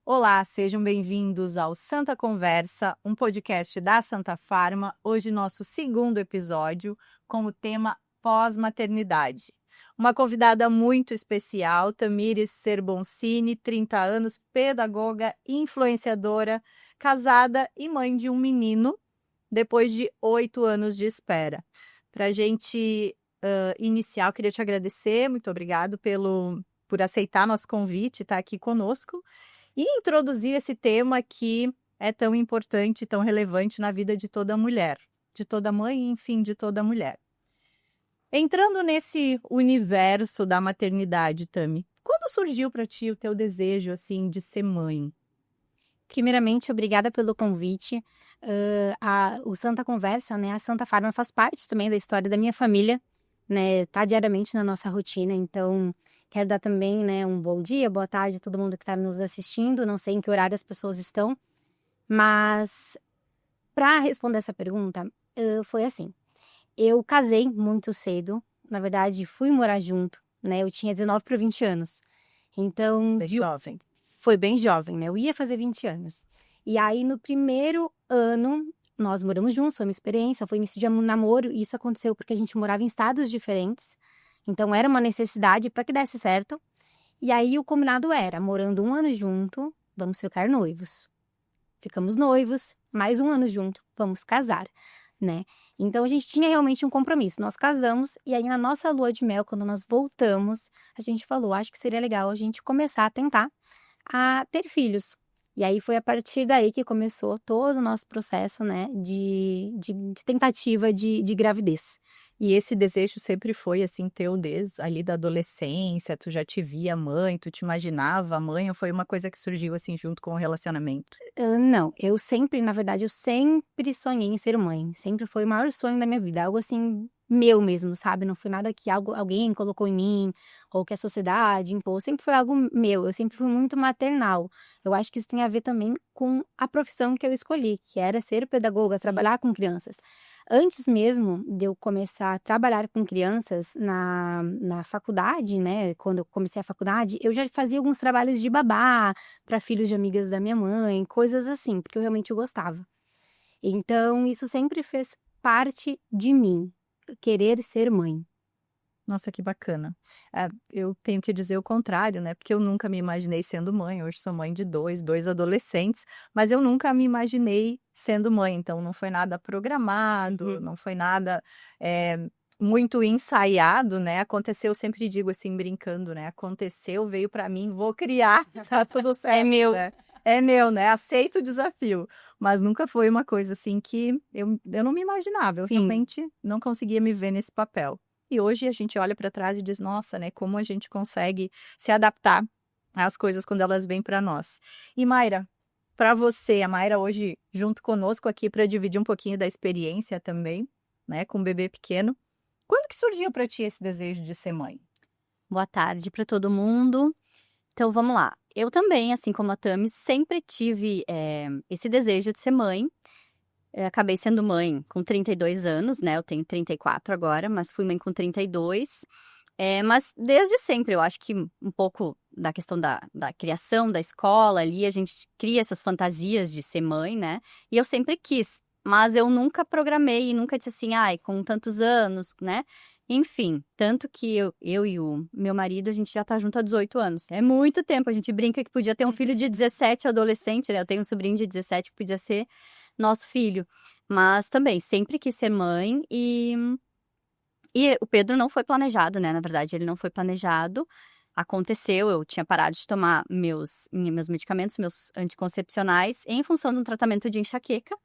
Olá, sejam bem-vindos ao Santa Conversa, um podcast da Santa Farma. Hoje, nosso segundo episódio com o tema pós-maternidade. Uma convidada muito especial, Tamires Serboncini, 30 anos, pedagoga, influenciadora, casada e mãe de um menino, depois de 8 anos de espera. Para a gente iniciar, eu queria te agradecer, muito obrigado por aceitar nosso convite e estar aqui conosco e introduzir esse tema que é tão importante, tão relevante na vida de toda mulher, de toda mãe, enfim, de toda mulher. Entrando nesse universo da maternidade, Tami, quando surgiu para ti o teu desejo, assim, de ser mãe? Primeiramente, obrigada pelo convite. O Santa Conversa, né, a Santa Farma faz parte também da história da minha família, né, tá diariamente na nossa rotina, então quero dar também, né, um bom dia, boa tarde a todo mundo que está nos assistindo, não sei em que horário as pessoas estão, mas para responder essa pergunta, foi assim, eu casei muito cedo, na verdade fui morar junto, né, eu tinha 19 para 20 anos, então Bem jovem. foi bem jovem, né, eu ia fazer 20 anos. E aí no primeiro ano, nós moramos juntos, foi uma experiência, foi início de namoro, e isso aconteceu porque a gente morava em estados diferentes, então era uma necessidade para que desse certo. E aí o combinado era, morando 1 ano junto, vamos ficar noivos. Ficamos noivos, mais 1 ano junto, vamos casar, né. Então a gente tinha realmente um compromisso, nós casamos, e aí na nossa lua de mel, quando nós voltamos, a gente falou: "Acho que seria legal a gente começar a tentar a ter filhos". E aí foi a partir daí que começou todo o nosso processo, né, de tentativa de gravidez. E esse desejo sempre foi, assim, teu desde ali da adolescência? Tu já te via mãe, tu te imaginava mãe ou foi uma coisa que surgiu, assim, junto com o relacionamento? Não, eu sempre, na verdade, eu sempre sonhei em ser mãe, sempre foi o maior sonho da minha vida, algo assim, meu mesmo, sabe, não foi nada que alguém colocou em mim, ou que a sociedade impôs, sempre foi algo meu, eu sempre fui muito maternal. Eu acho que isso tem a ver também com a profissão que eu escolhi, que era ser pedagoga, Sim. trabalhar com crianças. Antes mesmo de eu começar a trabalhar com crianças na faculdade, né, quando eu comecei a faculdade, eu já fazia alguns trabalhos de babá, para filhos de amigas da minha mãe, coisas assim, porque eu realmente gostava. Então isso sempre fez parte de mim, querer ser mãe. Nossa, que bacana. Eu tenho que dizer o contrário, né, porque eu nunca me imaginei sendo mãe, hoje sou mãe de dois adolescentes, mas eu nunca me imaginei sendo mãe, então não foi nada programado, Uhum. não foi nada, muito ensaiado, né, aconteceu, eu sempre digo assim brincando, né, aconteceu, veio pra mim, vou criar, tá tudo É certo, meu. né. É meu, né, aceito o desafio, mas nunca foi uma coisa assim que eu não me imaginava, eu Sim, realmente não conseguia me ver nesse papel. E hoje a gente olha para trás e diz: "Nossa, né, como a gente consegue se adaptar às coisas quando elas vêm para nós". E Mayra, para você, a Mayra hoje junto conosco aqui para dividir um pouquinho da experiência também, né, com um bebê pequeno. Quando que surgiu para ti esse desejo de ser mãe? boa tarde para todo mundo. Então vamos lá, eu também, assim como a Tami, sempre tive, esse desejo de ser mãe. Acabei sendo mãe com 32 anos, né, eu tenho 34 agora, mas fui mãe com 32. Mas desde sempre eu acho que um pouco da questão da criação, da escola ali, a gente cria essas fantasias de ser mãe, né, e eu sempre quis, mas eu nunca programei e nunca disse assim: "Ai, com tantos anos", né. Enfim, tanto que eu e o meu marido, a gente já tá junto há 18 anos, é muito tempo, a gente brinca que podia ter um filho de 17 adolescente, né, eu tenho um sobrinho de 17 que podia ser nosso filho, mas também sempre quis ser mãe e o Pedro não foi planejado, né, na verdade ele não foi planejado, aconteceu, eu tinha parado de tomar meus medicamentos, meus anticoncepcionais, em função de um tratamento de enxaqueca,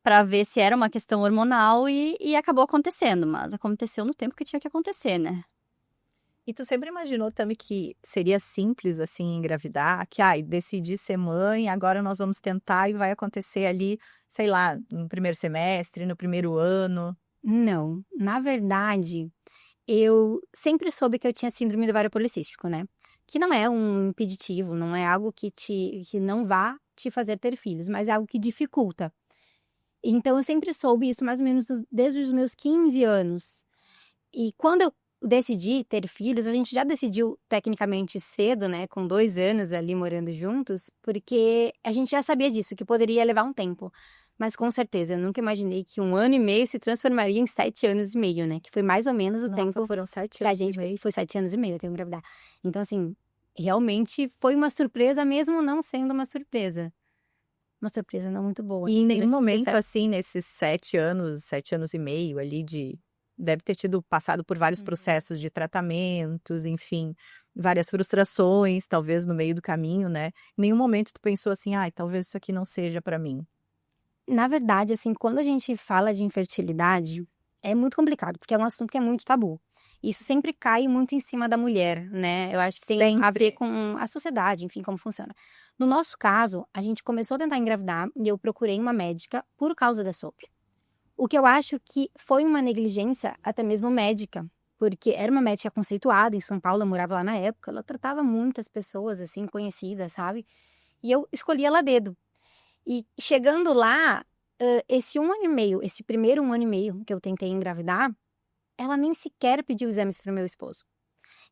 pra ver se era uma questão hormonal e acabou acontecendo, mas aconteceu no tempo que tinha que acontecer, né. E tu sempre imaginou também que seria simples, assim, engravidar? Que: "Ai, decidi ser mãe, agora nós vamos tentar e vai acontecer ali, sei lá, no primeiro semestre, no primeiro ano"? Não, na verdade, eu sempre soube que eu tinha síndrome do ovário policístico, né, que não é um impeditivo, não é algo que não vá te fazer ter filhos, mas é algo que dificulta. Então eu sempre soube isso mais ou menos desde os meus 15 anos. E quando eu decidir ter filhos, a gente já decidiu tecnicamente cedo, né, com 2 anos ali morando juntos, porque a gente já sabia disso, que poderia levar um tempo. Mas com certeza, eu nunca imaginei que 1 ano e meio se transformaria em 7 anos e meio, né, que foi mais ou menos o Nossa, tempo foram 7 pra anos e gente, meio. foi 7 anos e meio até eu engravidar. Então assim, realmente foi uma surpresa mesmo não sendo uma surpresa. Uma surpresa não muito boa. E em nenhum Deu momento, certo. assim, nesses 7 anos e meio ali deve ter passado por vários processos de tratamentos, enfim, várias frustrações, talvez no meio do caminho, né. Em nenhum momento tu pensou assim: "Ai, talvez isso aqui não seja pra mim"? Na verdade, assim, quando a gente fala de infertilidade, é muito complicado, porque é um assunto que é muito tabu. Isso sempre cai muito em cima da mulher, né? Eu acho que tem a ver com a sociedade, enfim, como funciona. No nosso caso, a gente começou a tentar engravidar e eu procurei uma médica por causa da SOP. O que eu acho que foi uma negligência até mesmo médica, porque era uma médica conceituada em São Paulo, eu morava lá na época, ela tratava muitas pessoas, assim, conhecidas, sabe? E eu escolhi ela a dedo. E chegando lá, esse 1 ano e meio, esse primeiro 1 ano e meio que eu tentei engravidar, ela nem sequer pediu exames para o meu esposo.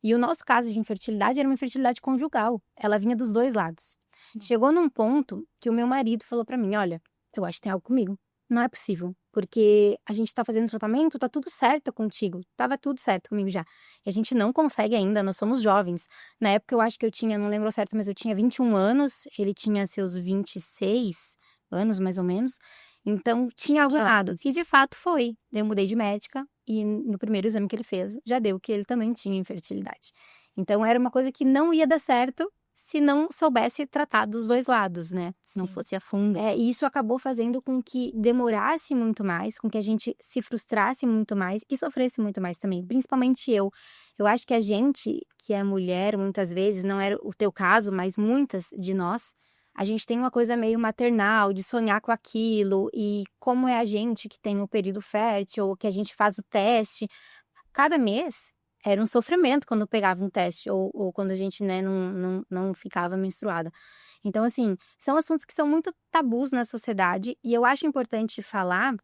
E o nosso caso de infertilidade era uma infertilidade conjugal, ela vinha dos 2 lados. Chegou num ponto que o meu marido falou para mim: "Olha, eu acho que tem algo comigo, não é possível, porque a gente tá fazendo tratamento, tá tudo certo contigo, estava tudo certo comigo já, e a gente não consegue ainda, nós somos jovens". Na época eu acho que eu tinha, não lembro ao certo, mas eu tinha 21 anos, ele tinha seus 26 anos mais ou menos, então tinha algo errado. E de fato foi, eu mudei de médica e no primeiro exame que ele fez, já deu que ele também tinha infertilidade. Então era uma coisa que não ia dar certo se não soubesse tratar dos 2 lados, né, se não Sim. fosse a fundo. E isso acabou fazendo com que demorasse muito mais, com que a gente se frustrasse muito mais e sofresse muito mais também, principalmente eu. Eu acho que a gente, que é mulher, muitas vezes, não era o teu caso, mas muitas de nós, a gente tem uma coisa meio maternal, de sonhar com aquilo, e como é a gente que tem o período fértil, ou que a gente faz o teste, cada mês era um sofrimento quando pegava um teste ou quando a gente, né, não ficava menstruada. Então, assim, são assuntos que são muito tabus na sociedade e eu acho importante falar,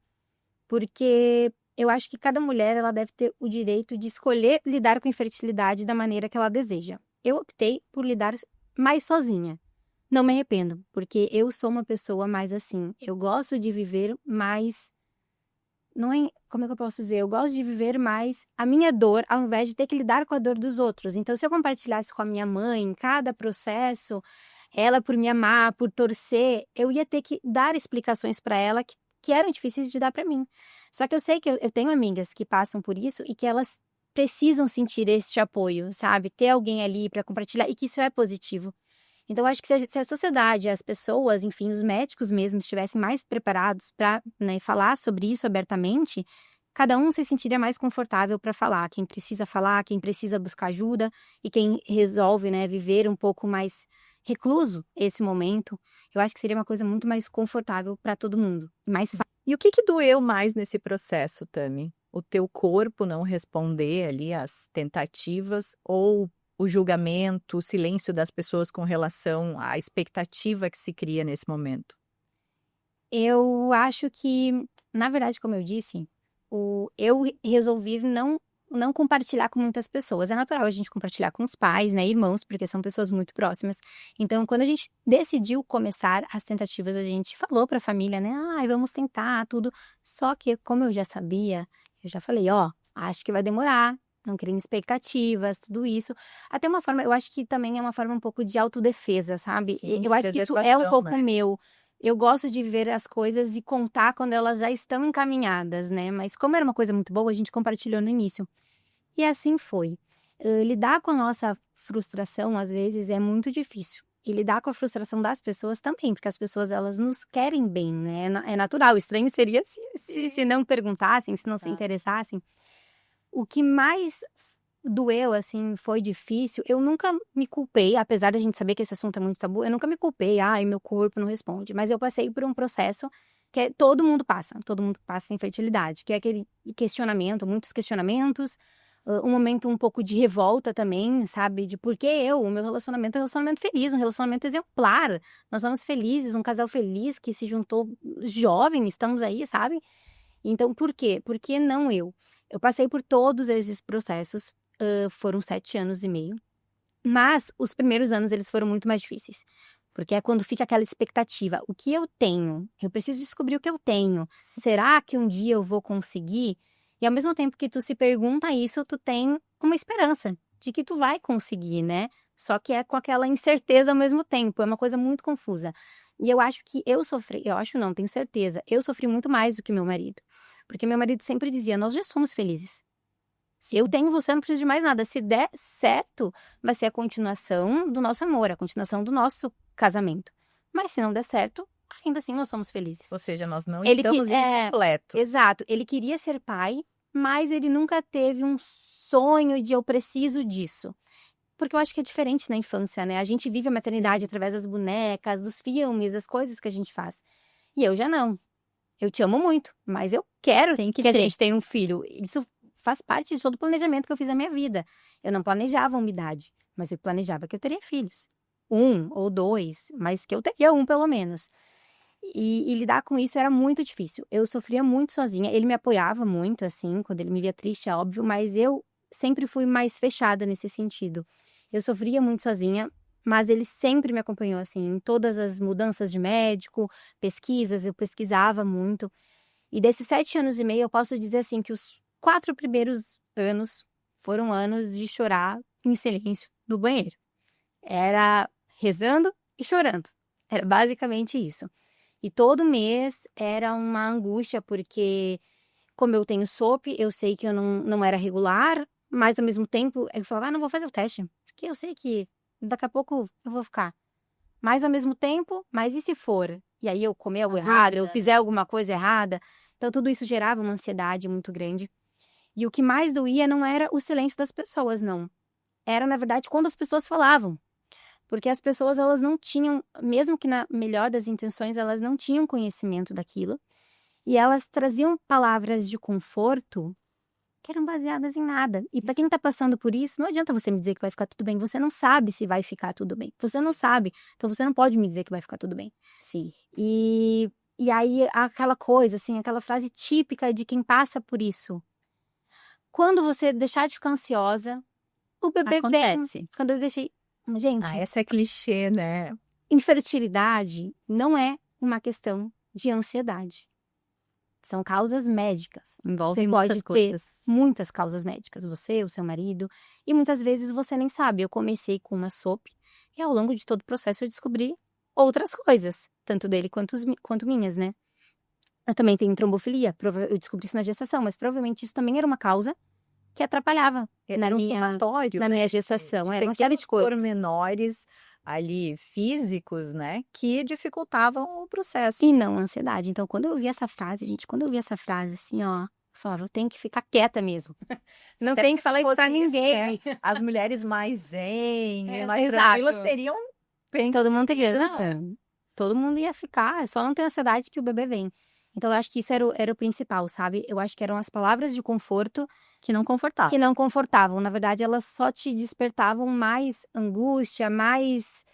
porque eu acho que cada mulher ela deve ter o direito de escolher lidar com a infertilidade da maneira que ela deseja. Eu optei por lidar mais sozinha. Não me arrependo, porque eu sou uma pessoa mais assim, eu gosto de viver mais, não é, como é que eu posso dizer? Eu gosto de viver mais a minha dor, ao invés de ter que lidar com a dor dos outros. Então, se eu compartilhasse com a minha mãe cada processo, ela por me amar, por torcer, eu ia ter que dar explicações para ela que eram difíceis de dar para mim. Só que eu sei que eu tenho amigas que passam por isso e que elas precisam sentir este apoio, sabe? Ter alguém ali para compartilhar e que isso é positivo. Então, eu acho que se a sociedade, as pessoas, enfim, os médicos mesmo estivessem mais preparados para, né, falar sobre isso abertamente, cada um se sentiria mais confortável para falar, quem precisa buscar ajuda e quem resolve, né, viver um pouco mais recluso esse momento, eu acho que seria uma coisa muito mais confortável para todo mundo, mais fácil. E o que doeu mais nesse processo, Tami? O teu corpo não responder ali às tentativas ou o julgamento, o silêncio das pessoas com relação à expectativa que se cria nesse momento? Eu acho que, na verdade, como eu disse, eu resolvi não compartilhar com muitas pessoas. É natural a gente compartilhar com os pais, né, irmãos, porque são pessoas muito próximas. Então, quando a gente decidiu começar as tentativas, a gente falou para a família, né, ai, vamos tentar tudo. Só que, como eu já sabia, eu já falei, ó, acho que vai demorar, não criando expectativas, tudo isso. Até uma forma, eu acho que também é uma forma um pouco de autodefesa, sabe? Sim, Eu acho que isso é um preservação, pouco né? meu. Eu gosto de ver as coisas e contar quando elas já estão encaminhadas, né, mas como era uma coisa muito boa, a gente compartilhou no início. E assim foi. Lidar com a nossa frustração, às vezes, é muito difícil. E lidar com a frustração das pessoas também, porque as pessoas, elas nos querem bem, né, é natural. O estranho seria se não perguntassem, se não se interessassem. O que mais doeu, assim, foi difícil, eu nunca me culpei, apesar da gente saber que esse assunto é muito tabu, eu nunca me culpei, "Ai, meu corpo não responde", mas eu passei por um processo que todo mundo passa infertilidade, que é aquele questionamento, muitos questionamentos, um momento um pouco de revolta também, sabe, de por que eu? O meu relacionamento é um relacionamento feliz, um relacionamento exemplar, nós somos felizes, um casal feliz que se juntou jovem, estamos aí, sabe. Então por quê? Por que não eu? Eu passei por todos esses processos, foram 7 anos e meio. Mas os primeiros anos, eles foram muito mais difíceis. Porque é quando fica aquela expectativa. O que eu tenho? Eu preciso descobrir o que eu tenho. Será que um dia eu vou conseguir? E ao mesmo tempo que tu se pergunta isso, tu tem uma esperança de que tu vai conseguir, né? Só que é com aquela incerteza ao mesmo tempo. É uma coisa muito confusa. E eu acho que eu acho não, tenho certeza. Eu sofri muito mais do que meu marido. Porque meu marido sempre dizia, nós já somos felizes. Se eu tenho você, não preciso de mais nada. Se der certo, vai ser a continuação do nosso amor, a continuação do nosso casamento. Mas se não der certo, ainda assim nós somos felizes. Ou seja, nós não Ele estamos incompletos. Exato. Ele queria ser pai, mas ele nunca teve um sonho de eu preciso disso. Porque eu acho que é diferente na infância, né? A gente vive a maternidade através das bonecas, dos filmes, das coisas que a gente faz. E eu já não. Eu te amo muito, mas eu quero que a gente tenha um filho. Isso faz parte de todo o planejamento que eu fiz na minha vida. Eu não planejava uma idade, mas eu planejava que eu teria filhos. 1 ou 2, mas que eu teria 1 pelo menos. E lidar com isso era muito difícil. Eu sofria muito sozinha. Ele me apoiava muito, assim, quando ele me via triste, é óbvio, mas eu sempre fui mais fechada nesse sentido. Eu sofria muito sozinha, mas ele sempre me acompanhou, assim, em todas as mudanças de médico, pesquisas, eu pesquisava muito. E desses 7 anos e meio, eu posso dizer, assim, que os 4 primeiros anos foram anos de chorar em silêncio no banheiro. Era rezando e chorando. Era basicamente isso. E todo mês era uma angústia, porque como eu tenho SOP, eu sei que eu não era regular, mas ao mesmo tempo eu falava, não vou fazer o teste, porque eu sei que daqui a pouco eu vou ficar. Mas ao mesmo tempo, mas e se for? E aí eu comer algo errado, eu fizer alguma coisa errada. Então tudo isso gerava uma ansiedade muito grande. E o que mais doía não era o silêncio das pessoas, não. Era, na verdade, quando as pessoas falavam. Porque as pessoas, elas não tinham, mesmo que na melhor das intenções, elas não tinham conhecimento daquilo. E elas traziam palavras de conforto que eram baseadas em nada. E para quem tá passando por isso, não adianta você me dizer que vai ficar tudo bem. Você não sabe se vai ficar tudo bem. Você não sabe. Então você não pode me dizer que vai ficar tudo bem. Sim. E aí aquela coisa, assim, aquela frase típica de quem passa por isso. Quando você deixar de ficar ansiosa, o bebê Acontece. vem. Quando eu deixei... Gente, Essa é clichê, né? infertilidade não é uma questão de ansiedade. São causas médicas. Envolve Você muitas pode ter coisas. muitas causas médicas, você, o seu marido, e muitas vezes você nem sabe. Eu comecei com uma SOP e ao longo de todo o processo eu descobri outras coisas, tanto dele quanto minhas, né? Eu também tenho trombofilia, eu descobri isso na gestação, mas provavelmente isso também era uma causa que atrapalhava Era um somatório na minha gestação. Era uma série de pequenos coisas. pormenores ali físicos, né, que dificultavam o processo. E não a ansiedade. Então, quando eu vi essa frase, gente, assim, ó, eu falava, eu tenho que ficar quieta mesmo. Não Até tem que porque falar se isso pra fosse isso, ninguém. né, as mulheres mais zen, mais Exato. tranquilas teriam bem. Todo mundo teria. Todo mundo ia ficar, é só não ter ansiedade que o bebê vem. Então, eu acho que isso era o principal, sabe? Eu acho que eram as palavras de conforto Que não confortava. que não confortavam. Na verdade, elas só te despertavam mais angústia, mais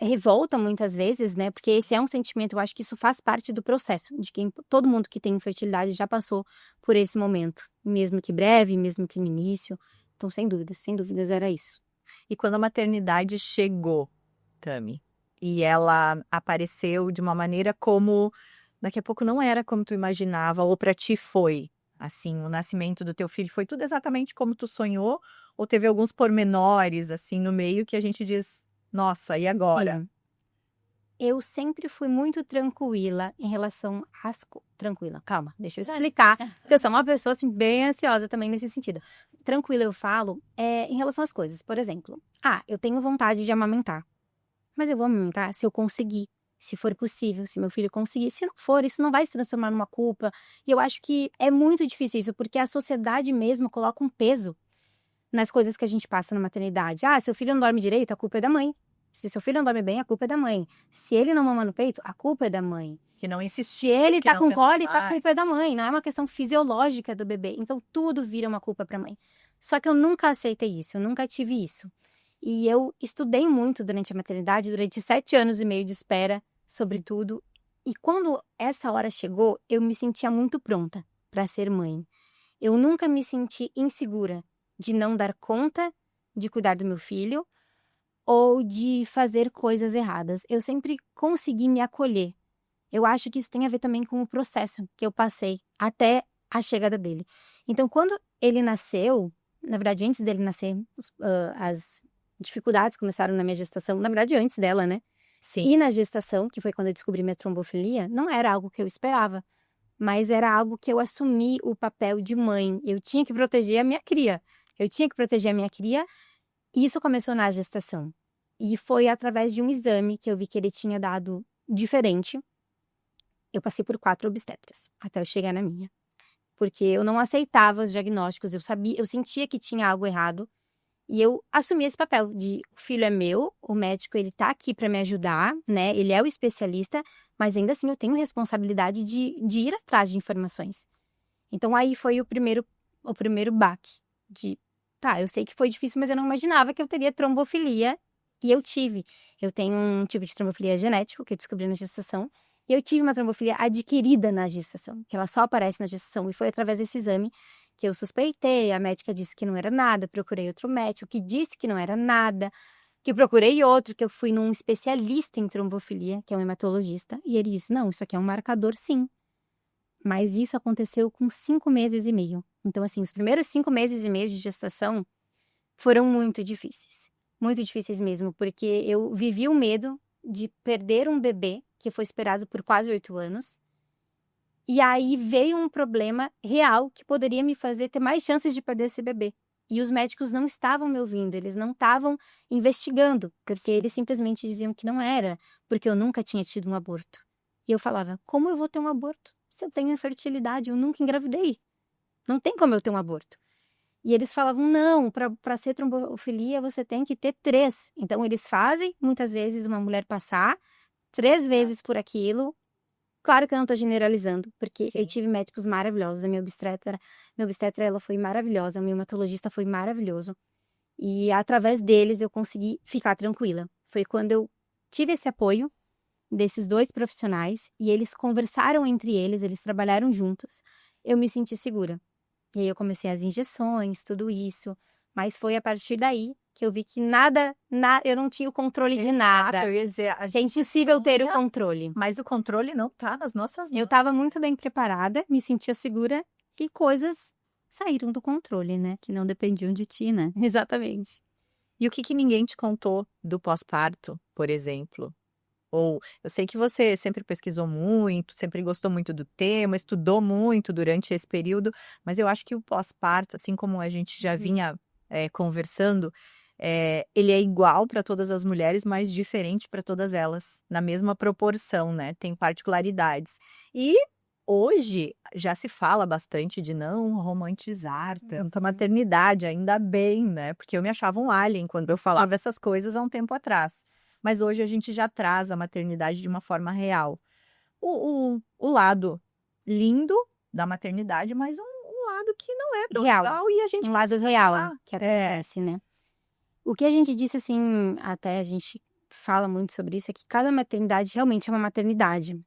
revolta muitas vezes, né? Porque esse é um sentimento, eu acho que isso faz parte do processo, de quem todo mundo que tem infertilidade já passou por esse momento, mesmo que breve, mesmo que no início. Então, sem dúvidas era isso. E quando a maternidade chegou, Tami, e ela apareceu de uma maneira como daqui a pouco não era como tu imaginava, ou para ti foi, assim, o nascimento do teu filho foi tudo exatamente como tu sonhou, ou teve alguns pormenores, assim, no meio que a gente diz, nossa, e agora? Eu sempre fui muito tranquila em relação às tranquila, calma, deixa eu explicar, porque eu sou uma pessoa, assim, bem ansiosa também nesse sentido. Tranquila, eu falo, em relação às coisas. Por exemplo, eu tenho vontade de amamentar, mas eu vou amamentar se eu conseguir, se for possível, se meu filho conseguir. Se não for, isso não vai se transformar numa culpa. E eu acho que é muito difícil isso, porque a sociedade mesmo coloca um peso nas coisas que a gente passa na maternidade. Seu filho não dorme direito, a culpa é da mãe. Se seu filho não dorme bem, a culpa é da mãe. Se ele não mama no peito, a culpa é da mãe. Que não Se insistiu. ele que tá não com tentou cólica, a mais. culpa é da mãe. Não é uma questão fisiológica do bebê. Então, tudo vira uma culpa pra mãe. Só que eu nunca aceitei isso, eu nunca tive isso. E eu estudei muito durante a maternidade, durante 7 anos e meio de espera, sobre tudo. E quando essa hora chegou, eu me sentia muito pronta pra ser mãe. Eu nunca me senti insegura de não dar conta de cuidar do meu filho ou de fazer coisas erradas. Eu sempre consegui me acolher. Eu acho que isso tem a ver também com o processo que eu passei até a chegada dele. Então, quando ele nasceu, na verdade, antes dele nascer, as dificuldades começaram na minha gestação, na verdade, antes dela, né? Sim. E na gestação, que foi quando eu descobri minha trombofilia, não era algo que eu esperava, mas era algo que eu assumi o papel de mãe. Eu tinha que proteger a minha cria. E isso começou na gestação. E foi através de um exame que eu vi que ele tinha dado diferente. Eu passei por 4 obstetras, até eu chegar na minha. Porque eu não aceitava os diagnósticos, eu sentia que tinha algo errado. E eu assumi esse papel de o filho é meu, o médico ele tá aqui para me ajudar, né? Ele é o especialista, mas ainda assim eu tenho responsabilidade de ir atrás de informações. Então aí foi o primeiro baque de, tá, eu sei que foi difícil, mas eu não imaginava que eu teria trombofilia e eu tive. Eu tenho um tipo de trombofilia genético que eu descobri na gestação e eu tive uma trombofilia adquirida na gestação, que ela só aparece na gestação e foi através desse exame que eu suspeitei, a médica disse que não era nada, procurei outro médico que disse que não era nada, que procurei outro, que eu fui num especialista em trombofilia, que é um hematologista, e ele disse, não, isso aqui é um marcador sim. Mas isso aconteceu com 5 meses e meio. Então, assim, os primeiros 5 meses e meio de gestação foram muito difíceis mesmo, porque eu vivi o medo de perder um bebê que foi esperado por quase 8 anos, e aí veio um problema real que poderia me fazer ter mais chances de perder esse bebê. E os médicos não estavam me ouvindo, eles não estavam investigando, porque eles simplesmente diziam que não era, porque eu nunca tinha tido um aborto. E eu falava, como eu vou ter um aborto? Se eu tenho infertilidade, eu nunca engravidei. Não tem como eu ter um aborto. E eles falavam, não, para ser trombofilia você tem que ter 3. Então eles fazem, muitas vezes, uma mulher passar 3 vezes por aquilo. Claro que eu não tô generalizando, porque eu tive médicos maravilhosos. A minha obstetra ela foi maravilhosa, o meu hematologista foi maravilhoso. E através deles eu consegui ficar tranquila. Foi quando eu tive esse apoio desses 2 profissionais e eles conversaram entre eles, eles trabalharam juntos. Eu me senti segura. E aí eu comecei as injeções, tudo isso. Mas foi a partir daí que eu vi que eu não tinha o controle de nada. Eu ia dizer, a É gente impossível ter o sonha, controle. mas o controle não tá nas nossas mãos. Eu estava muito bem preparada, me sentia segura e coisas saíram do controle, né? Que não dependiam de ti, né? Exatamente. E o que ninguém te contou do pós-parto, por exemplo? Ou eu sei que você sempre pesquisou muito, sempre gostou muito do tema, estudou muito durante esse período, mas eu acho que o pós-parto, assim como a gente já vinha conversando, ele é igual para todas as mulheres, mas diferente para todas elas, na mesma proporção, né? Tem particularidades. E hoje já se fala bastante de não romantizar tanto a maternidade, ainda bem, né? Porque eu me achava um alien quando eu falava essas coisas há um tempo atrás. Mas hoje a gente já traz a maternidade de uma forma real. O lado lindo da maternidade, mas um lado que não é tão Real. legal e a gente Um lado precisa real falar. que acontece, né? O que a gente disse, assim, até a gente fala muito sobre isso, é que cada maternidade realmente é uma maternidade.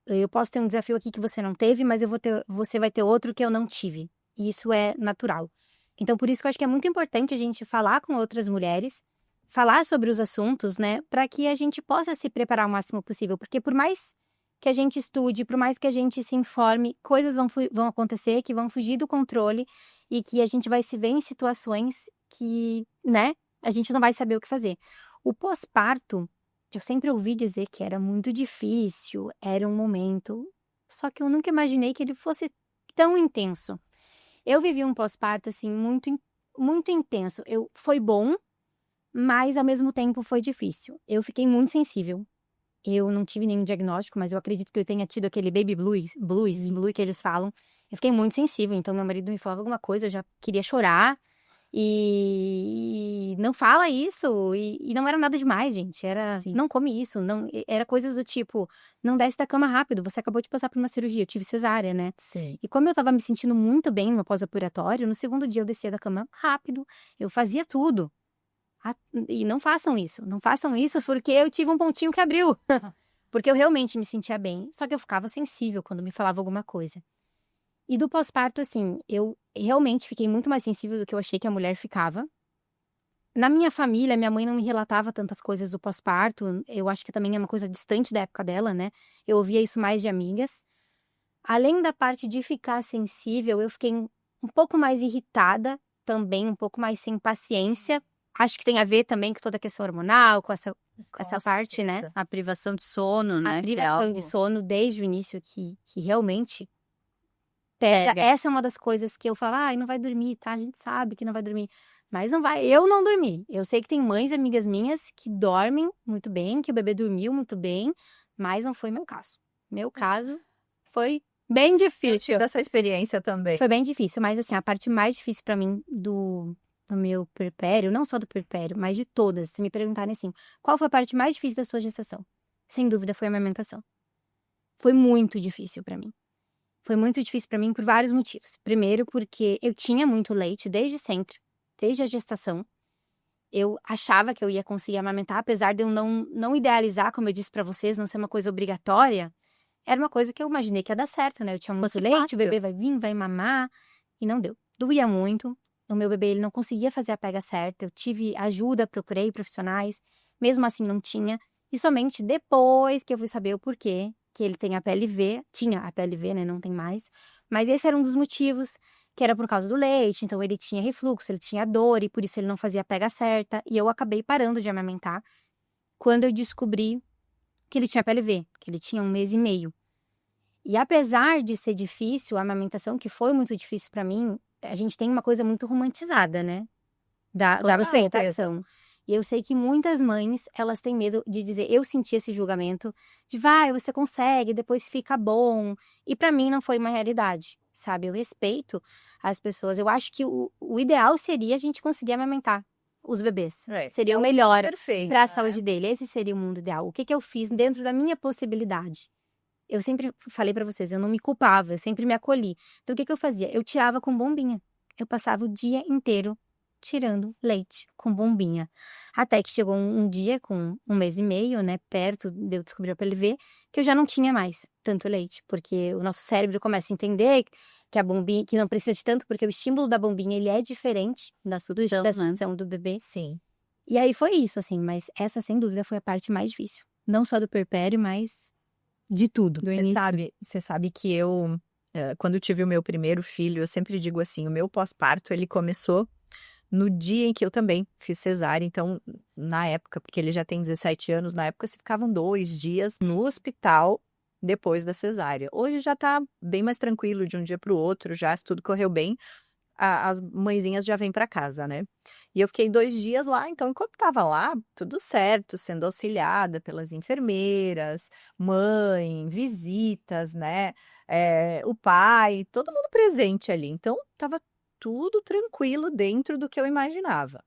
Eu posso ter um desafio aqui que você não teve, mas você vai ter outro que eu não tive. E isso é natural. Então, por isso que eu acho que é muito importante a gente falar com outras mulheres, falar sobre os assuntos, né? Para que a gente possa se preparar o máximo possível. Porque por mais que a gente estude, por mais que a gente se informe, coisas vão acontecer que vão fugir do controle e que a gente vai se ver em situações que, né? A gente não vai saber o que fazer. O pós-parto, eu sempre ouvi dizer que era muito difícil, era um momento, só que eu nunca imaginei que ele fosse tão intenso. Eu vivi um pós-parto, assim, muito intenso. Foi bom, mas ao mesmo tempo foi difícil. Eu fiquei muito sensível. Eu não tive nenhum diagnóstico, mas eu acredito que eu tenha tido aquele baby blues que eles falam. Eu fiquei muito sensível, então meu marido me falava alguma coisa, eu já queria chorar. E não fala isso, e não era nada demais, gente. Não come isso, não, era coisas do tipo, não desce da cama rápido, você acabou de passar por uma cirurgia, eu tive cesárea, né? Sim. E como eu tava me sentindo muito bem no meu pós-operatório, no segundo dia eu descia da cama rápido, eu fazia tudo. E não façam isso porque eu tive um pontinho que abriu. Porque eu realmente me sentia bem, só que eu ficava sensível quando me falava alguma coisa. E do pós-parto, assim, eu realmente fiquei muito mais sensível do que eu achei que a mulher ficava. Na minha família, minha mãe não me relatava tantas coisas do pós-parto. Eu acho que também é uma coisa distante da época dela, né? Eu ouvia isso mais de amigas. Além da parte de ficar sensível, eu fiquei um pouco mais irritada também, um pouco mais sem paciência. Acho que tem a ver também com toda a questão hormonal, com essa parte, né? A privação de sono, né? A que é privação de algo- sono desde o início que realmente pega. Pega. Essa é uma das coisas que eu falo, ai, não vai dormir, tá? A gente sabe que não vai dormir. Mas não vai, eu não dormi. Eu sei que tem mães, amigas minhas, que dormem muito bem, que o bebê dormiu muito bem, mas não foi meu caso. Meu caso foi bem Eu difícil. tive essa experiência também. Foi bem difícil, mas assim, a parte mais difícil pra mim do meu puerpério, não só do puerpério, mas de todas, se me perguntarem assim, qual foi a parte mais difícil da sua gestação? Sem dúvida foi a amamentação. Foi muito difícil pra mim. Foi muito difícil pra mim por vários motivos. Primeiro, porque eu tinha muito leite desde sempre, desde a gestação. Eu achava que eu ia conseguir amamentar, apesar de eu não idealizar, como eu disse pra vocês, não ser uma coisa obrigatória. Era uma coisa que eu imaginei que ia dar certo, né? Eu tinha muito Fosse leite, fácil. o bebê vai vir, vai mamar, e não deu. Doía muito. O meu bebê, ele não conseguia fazer a pega certa. Eu tive ajuda, procurei profissionais, mesmo assim não tinha. E somente depois que eu fui saber o porquê, que ele tem a PLV, tinha a PLV, né? Não tem mais. Mas esse era um dos motivos, que era por causa do leite. Então ele tinha refluxo, ele tinha dor, e por isso ele não fazia a pega certa. E eu acabei parando de amamentar quando eu descobri que ele tinha PLV, que ele tinha 1 mês e meio. E apesar de ser difícil, a amamentação, que foi muito difícil pra mim, a gente tem uma coisa muito romantizada, né? Da Total. amamentação. E eu sei que muitas mães, elas têm medo de dizer, eu senti esse julgamento, de vai, você consegue, depois fica bom. E pra mim não foi uma realidade, sabe? Eu respeito as pessoas. Eu acho que o ideal seria a gente conseguir amamentar os bebês. Seria o melhor Perfeito. para a saúde dele. Esse seria o mundo ideal. O que que eu fiz dentro da minha possibilidade? Eu sempre falei pra vocês, eu não me culpava, eu sempre me acolhi. Então o que que eu fazia? Eu tirava com bombinha. Eu passava o dia inteiro tirando leite com bombinha. Até que chegou um dia com 1 mês e meio, né, perto de eu descobrir a PLV, que eu já não tinha mais tanto leite, porque o nosso cérebro começa a entender que a bombinha, que não precisa de tanto, porque o estímulo da bombinha, ele é diferente da sucção do bebê. Sim. E aí foi isso, assim, mas essa sem dúvida foi a parte mais difícil. Não só do puerpério, mas de tudo, do início. Você sabe que eu, quando tive o meu primeiro filho, eu sempre digo assim, o meu pós-parto, ele começou no dia em que eu também fiz cesárea. Então, na época, porque ele já tem 17 anos, na época se ficavam 2 dias no hospital depois da cesárea. Hoje já tá bem mais tranquilo de um dia para o outro, já se tudo correu bem, as mãezinhas já vêm para casa, né? E eu fiquei 2 dias lá, então enquanto estava lá, tudo certo, sendo auxiliada pelas enfermeiras, mãe, visitas, né? O pai, todo mundo presente ali. Então, estava tudo tranquilo dentro do que eu imaginava.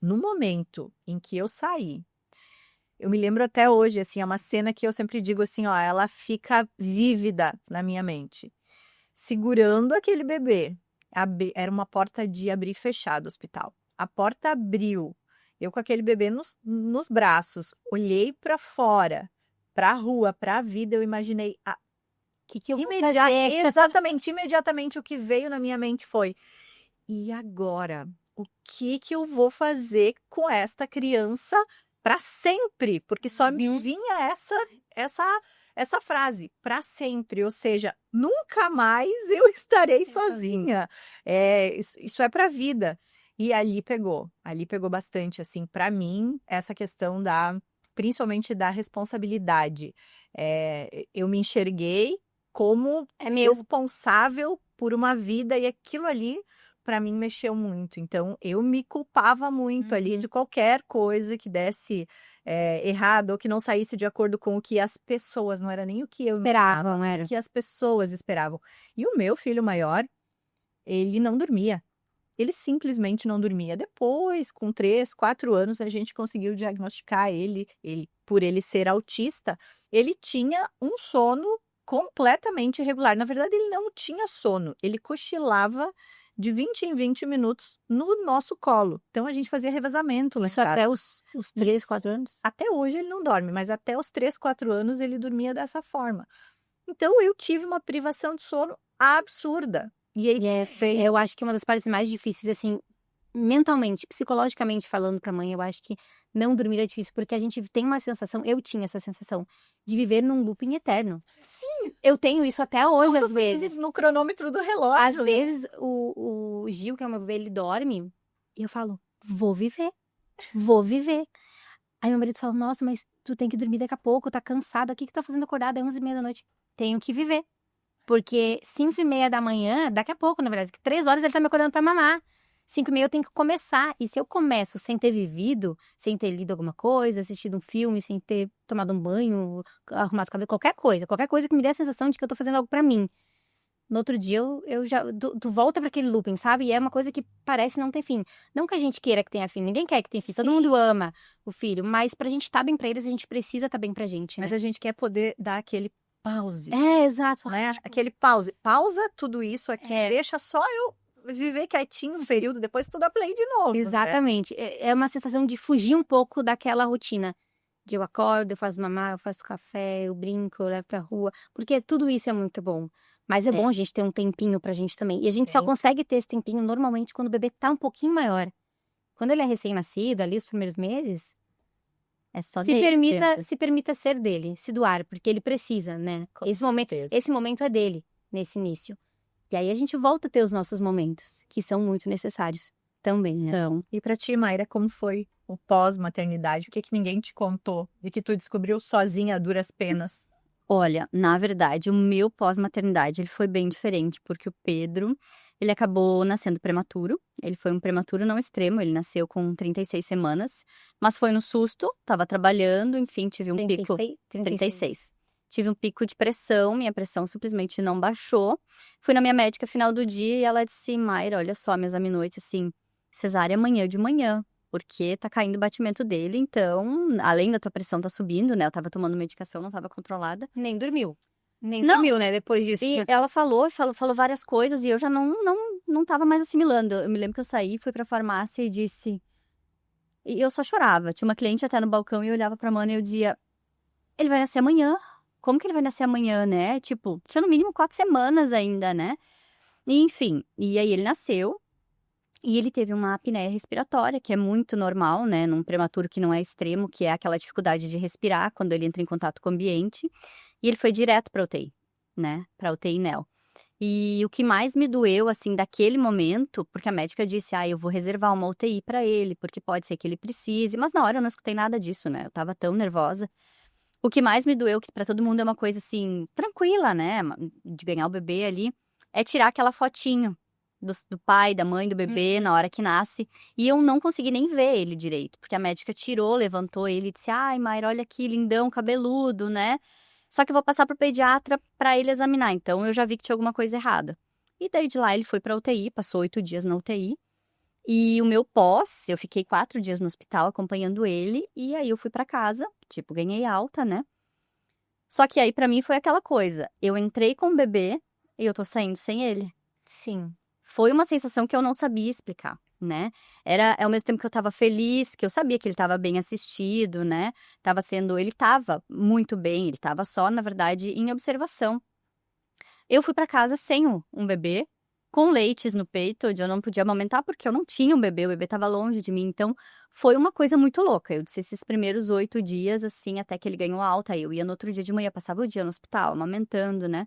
No momento em que eu saí, eu me lembro até hoje, assim, é uma cena que eu sempre digo assim, ó, ela fica vívida na minha mente. Segurando aquele bebê. Era uma porta de abrir e fechar do hospital. A porta abriu. Eu com aquele bebê nos braços. Olhei para fora, para a rua, para a vida. Eu imaginei. Que eu vou fazer? Exatamente, imediatamente o que veio na minha mente foi: e agora? O que que eu vou fazer com esta criança para sempre? Porque só me vinha essa frase, para sempre, ou seja, nunca mais eu estarei sozinha. Isso é para a vida. E ali pegou bastante, assim, para mim, essa questão principalmente da responsabilidade. Eu me enxerguei como responsável por uma vida e aquilo ali, para mim, mexeu muito. Então, eu me culpava muito ali de qualquer coisa que desse errado ou que não saísse de acordo com o que as pessoas, não era nem o que eu Esperavam, era. o que as pessoas esperavam. E o meu filho maior, ele não dormia. Ele simplesmente não dormia. Depois, com 3, 4 anos, a gente conseguiu diagnosticar ele, por ele ser autista, ele tinha um sono completamente irregular. Na verdade, ele não tinha sono, ele cochilava de 20 em 20 minutos no nosso colo. Então, a gente fazia revezamento lá em Isso até casa. os 3, 4 anos? Até hoje ele não dorme, mas até os 3, 4 anos ele dormia dessa forma. Então, eu tive uma privação de sono absurda. E aí, Eu acho que uma das partes mais difíceis, assim, mentalmente, psicologicamente falando pra mãe, eu acho que não dormir é difícil, porque a gente tem uma sensação, eu tinha essa sensação, de viver num looping eterno. sim, Eu tenho isso até hoje, são às vezes. no cronômetro do Às relógio. vezes, o Gil, que é o meu bebê, ele dorme, e eu falo, vou viver, vou viver. Aí meu marido fala, nossa, mas tu tem que dormir daqui a pouco, tá cansada, o que que tu tá fazendo acordada? É 11h30 da noite. Tenho que viver. Porque 5h30 da manhã, daqui a pouco, na verdade, que 3 horas ele tá me acordando pra mamar. 5h30 eu tenho que começar. E se eu começo sem ter vivido, sem ter lido alguma coisa, assistido um filme, sem ter tomado um banho, arrumado o cabelo, qualquer coisa que me dê a sensação de que eu tô fazendo algo pra mim. No outro dia, eu já. Tu volta pra aquele looping, sabe? E é uma coisa que parece não ter fim. Não que a gente queira que tenha fim, ninguém quer que tenha fim. Todo Sim. mundo ama o filho, mas pra gente estar bem pra eles, a gente precisa estar bem pra gente, né? Mas a gente quer poder dar aquele pause, Exato. né? Aquele pause. Pausa tudo isso aqui, É. deixa só eu viver quietinho um período, depois tu dá play de novo. né? Exatamente. É uma sensação de fugir um pouco daquela rotina. De eu acordo, eu faço mamar, eu faço café, eu brinco, eu levo pra rua. Porque tudo isso é muito bom. Mas é bom a gente ter um tempinho pra gente também. E a gente só Sim. consegue ter esse tempinho normalmente quando o bebê tá um pouquinho maior. Quando ele é recém-nascido, ali os primeiros meses, É só se dele. permita ser dele, se doar, porque ele precisa, né? Com Esse momento é dele, nesse início. E aí a gente volta a ter os nossos momentos, que são muito necessários também, né? São. E pra ti, Mayra, como foi o pós-maternidade? O que ninguém te contou e que tu descobriu sozinha a duras penas? Olha, na verdade, o meu pós-maternidade, ele foi bem diferente, porque o Pedro, ele acabou nascendo prematuro. Ele foi um prematuro não extremo, ele nasceu com 36 semanas, mas foi no susto, tava trabalhando, enfim, tive um pico. 36. Tive um pico de pressão, minha pressão simplesmente não baixou. Fui na minha médica final do dia e ela disse, Mayra, olha só, me examinou e disse assim, cesárea amanhã de manhã. Porque tá caindo o batimento dele, então, além da tua pressão tá subindo, né? Eu tava tomando medicação, não tava controlada. Nem dormiu. Nem Não. dormiu, né? Depois disso. E ela falou várias coisas e eu já não tava mais assimilando. Eu me lembro que eu saí, fui pra farmácia e disse... E eu só chorava. Tinha uma cliente até no balcão e eu olhava pra Mana e eu dizia... Ele vai nascer amanhã? Como que ele vai nascer amanhã, né? Tipo, tinha no mínimo 4 semanas ainda, né? E, enfim, e aí ele nasceu. E ele teve uma apneia respiratória, que é muito normal, né? Num prematuro que não é extremo, que é aquela dificuldade de respirar quando ele entra em contato com o ambiente. E ele foi direto pra UTI, né? Pra UTI NEL. E o que mais me doeu, assim, daquele momento, porque a médica disse, eu vou reservar uma UTI pra ele, porque pode ser que ele precise. Mas na hora eu não escutei nada disso, né? Eu tava tão nervosa. O que mais me doeu, que pra todo mundo é uma coisa, assim, tranquila, né? De ganhar o bebê ali, é tirar aquela fotinho do pai, da mãe, do bebê, na hora que nasce. E eu não consegui nem ver ele direito, porque a médica tirou, levantou ele e disse, ai, Mayra, olha aqui, lindão, cabeludo, né? Só que eu vou passar pro pediatra pra ele examinar, então eu já vi que tinha alguma coisa errada. E daí de lá ele foi pra UTI, passou 8 dias na UTI. E o meu pós, eu fiquei 4 dias no hospital acompanhando ele, e aí eu fui pra casa, tipo, ganhei alta, né? Só que aí pra mim foi aquela coisa, eu entrei com o bebê e eu tô saindo sem ele. Sim. Foi uma sensação que eu não sabia explicar, né? Era ao mesmo tempo que eu tava feliz, que eu sabia que ele tava bem assistido, né? Ele tava muito bem, ele tava só, na verdade, em observação. Eu fui pra casa sem um bebê, com leites no peito, onde eu não podia amamentar porque eu não tinha um bebê, o bebê tava longe de mim, então foi uma coisa muito louca. Eu disse esses primeiros 8 dias, assim, até que ele ganhou alta, eu ia no outro dia de manhã, passava o dia no hospital, amamentando, né?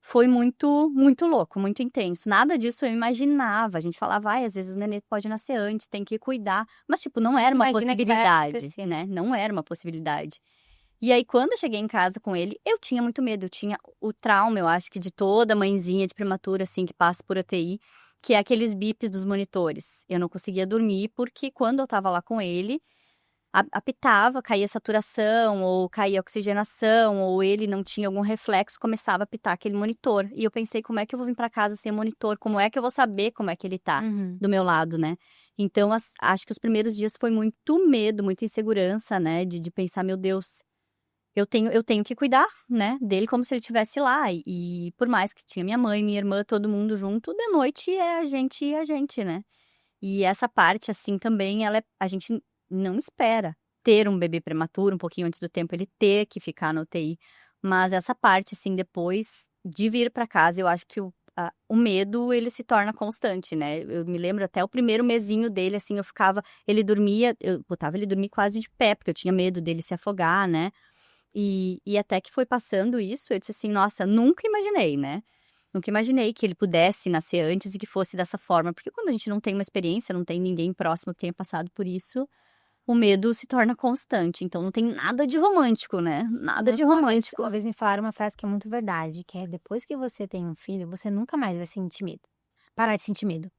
Foi muito, muito louco, muito intenso. Nada disso eu imaginava. A gente falava, às vezes o nenê pode nascer antes, tem que cuidar. Mas, tipo, não era uma Imagina que vai possibilidade, acontecer. né? Não era uma possibilidade. E aí, quando eu cheguei em casa com ele, eu tinha muito medo. Eu tinha o trauma, eu acho que de toda mãezinha de prematura, assim, que passa por UTI, que é aqueles bips dos monitores. Eu não conseguia dormir porque quando eu tava lá com ele, apitava, caía a saturação, ou caía a oxigenação, ou ele não tinha algum reflexo, começava a apitar aquele monitor. E eu pensei, como é que eu vou vir pra casa sem monitor? Como é que eu vou saber como é que ele tá do meu lado, né? Então, acho que os primeiros dias foi muito medo, muita insegurança, né? De pensar, meu Deus, eu tenho que cuidar, né? Dele como se ele estivesse lá. E por mais que tinha minha mãe, minha irmã, todo mundo junto, de noite é a gente e a gente, né? E essa parte, assim, também, a gente não espera ter um bebê prematuro, um pouquinho antes do tempo ele ter que ficar na UTI. Mas essa parte, assim, depois de vir pra casa, eu acho que o medo, ele se torna constante, né? Eu me lembro até o primeiro mesinho dele, assim, ele dormia, eu botava ele dormir quase de pé, porque eu tinha medo dele se afogar, né? E até que foi passando isso, eu disse assim, nossa, nunca imaginei, né? Nunca imaginei que ele pudesse nascer antes e que fosse dessa forma. Porque quando a gente não tem uma experiência, não tem ninguém próximo que tenha passado por isso, o medo se torna constante. Então não tem nada de romântico, né? Nada de romântico. Uma vez me falaram uma frase que é muito verdade, que é depois que você tem um filho, você nunca mais vai sentir medo. Parar de sentir medo.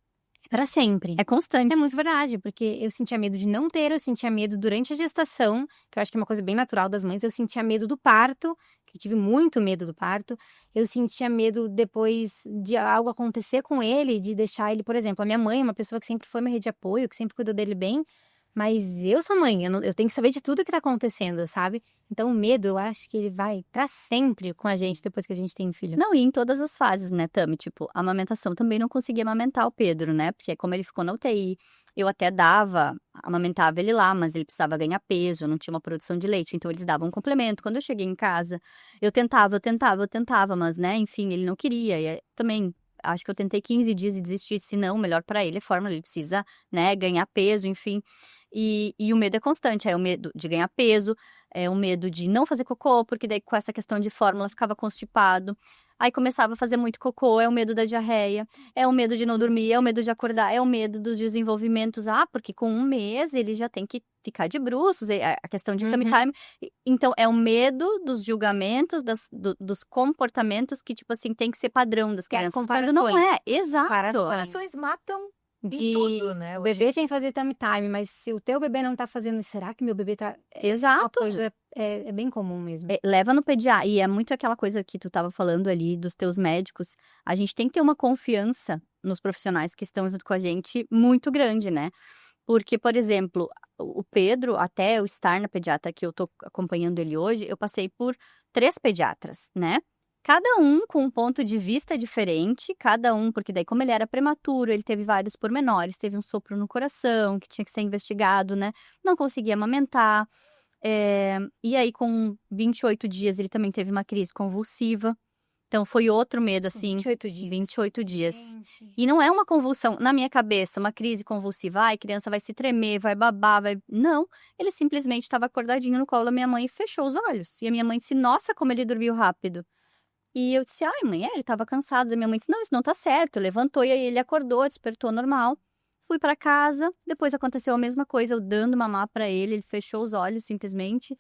É pra sempre. É constante. É muito verdade, porque eu sentia medo de não ter, eu sentia medo durante a gestação, que eu acho que é uma coisa bem natural das mães, eu sentia medo do parto, que eu tive muito medo do parto, eu sentia medo depois de algo acontecer com ele, de deixar ele, por exemplo, a minha mãe é uma pessoa que sempre foi minha rede de apoio, que sempre cuidou dele bem, mas eu sou mãe, eu tenho que saber de tudo que tá acontecendo, sabe? Então o medo, eu acho que ele vai pra sempre com a gente depois que a gente tem um filho. Não, e em todas as fases, né, Tami? Tipo, a amamentação também não conseguia amamentar o Pedro, né? Porque como ele ficou na UTI, eu até amamentava ele lá, mas ele precisava ganhar peso, não tinha uma produção de leite, então eles davam um complemento. Quando eu cheguei em casa, eu tentava, mas, né, enfim, ele não queria. E também, acho que eu tentei 15 dias e desisti, disse, não, melhor pra ele é fórmula, ele precisa, né, ganhar peso, enfim. E o medo é constante, é o medo de ganhar peso, é o medo de não fazer cocô, porque daí com essa questão de fórmula ficava constipado. Aí começava a fazer muito cocô, é o medo da diarreia, é o medo de não dormir, é o medo de acordar, é o medo dos desenvolvimentos. Ah, porque com 1 mês ele já tem que ficar de bruços, a questão de tummy time. Então, é o medo dos julgamentos, dos comportamentos que, tipo assim, tem que ser padrão das E as crianças. Quando não comparações. é, exato. Comparações matam De tudo, né? o bebê tem que fazer tummy time, mas se o teu bebê não tá fazendo, será que meu bebê tá... Uma Exato. coisa é bem comum mesmo. Leva no pediatra. E é muito aquela coisa que tu tava falando ali dos teus médicos. A gente tem que ter uma confiança nos profissionais que estão junto com a gente muito grande, né? Porque, por exemplo, o Pedro, até eu estar na pediatra que eu tô acompanhando ele hoje, eu passei por 3 pediatras, né? Cada um com um ponto de vista diferente, cada um, porque daí como ele era prematuro, ele teve vários pormenores, teve um sopro no coração que tinha que ser investigado, né? Não conseguia amamentar. E aí com 28 dias ele também teve uma crise convulsiva. Então foi outro medo, assim. 28 dias. 28 dias. Gente. E não é uma convulsão, na minha cabeça, uma crise convulsiva. Ai, criança vai se tremer, vai babar, vai... Não, ele simplesmente estava acordadinho no colo da minha mãe e fechou os olhos. E a minha mãe disse, nossa, como ele dormiu rápido. E eu disse, ai, mãe, ele estava cansado. A minha mãe disse, não, isso não tá certo. Levantou e aí ele acordou, despertou normal. Fui para casa, depois aconteceu a mesma coisa, eu dando mamar para ele fechou os olhos simplesmente.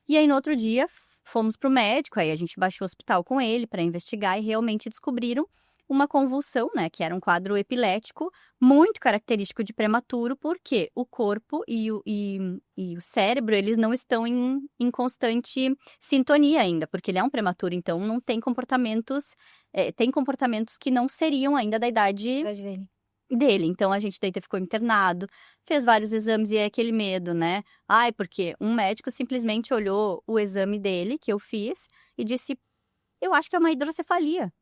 E aí no outro dia fomos pro médico, aí a gente baixou o hospital com ele para investigar e realmente descobriram uma convulsão, né, que era um quadro epilético muito característico de prematuro, porque o corpo e o cérebro, eles não estão em constante sintonia ainda, porque ele é um prematuro, então não tem tem comportamentos que não seriam ainda da idade dele. Então a gente daí ficou internado, fez vários exames e é aquele medo, né? Ai, porque um médico simplesmente olhou o exame dele, que eu fiz, e disse, eu acho que é uma hidrocefalia.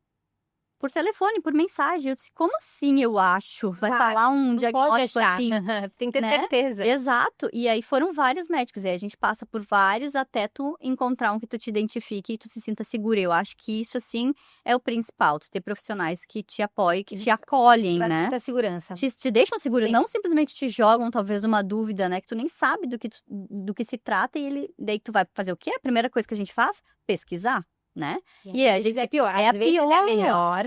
Por telefone, por mensagem. Eu disse, como assim eu acho? Vai falar um diagnóstico assim? Tem que ter né? certeza. Exato. E aí foram vários médicos. E aí a gente passa por vários até tu encontrar um que tu te identifique e tu se sinta segura. Eu acho que isso, assim, é o principal. Tu ter profissionais que te apoiem, que te acolhem, Pra né? muita segurança. Te deixam seguro. Sim. Não simplesmente te jogam, talvez, uma dúvida, né? Que tu nem sabe do que se trata. E daí tu vai fazer o quê? A primeira coisa que a gente faz? Pesquisar. Né? E às vezes é pior. é Às a vezes pior. é melhor,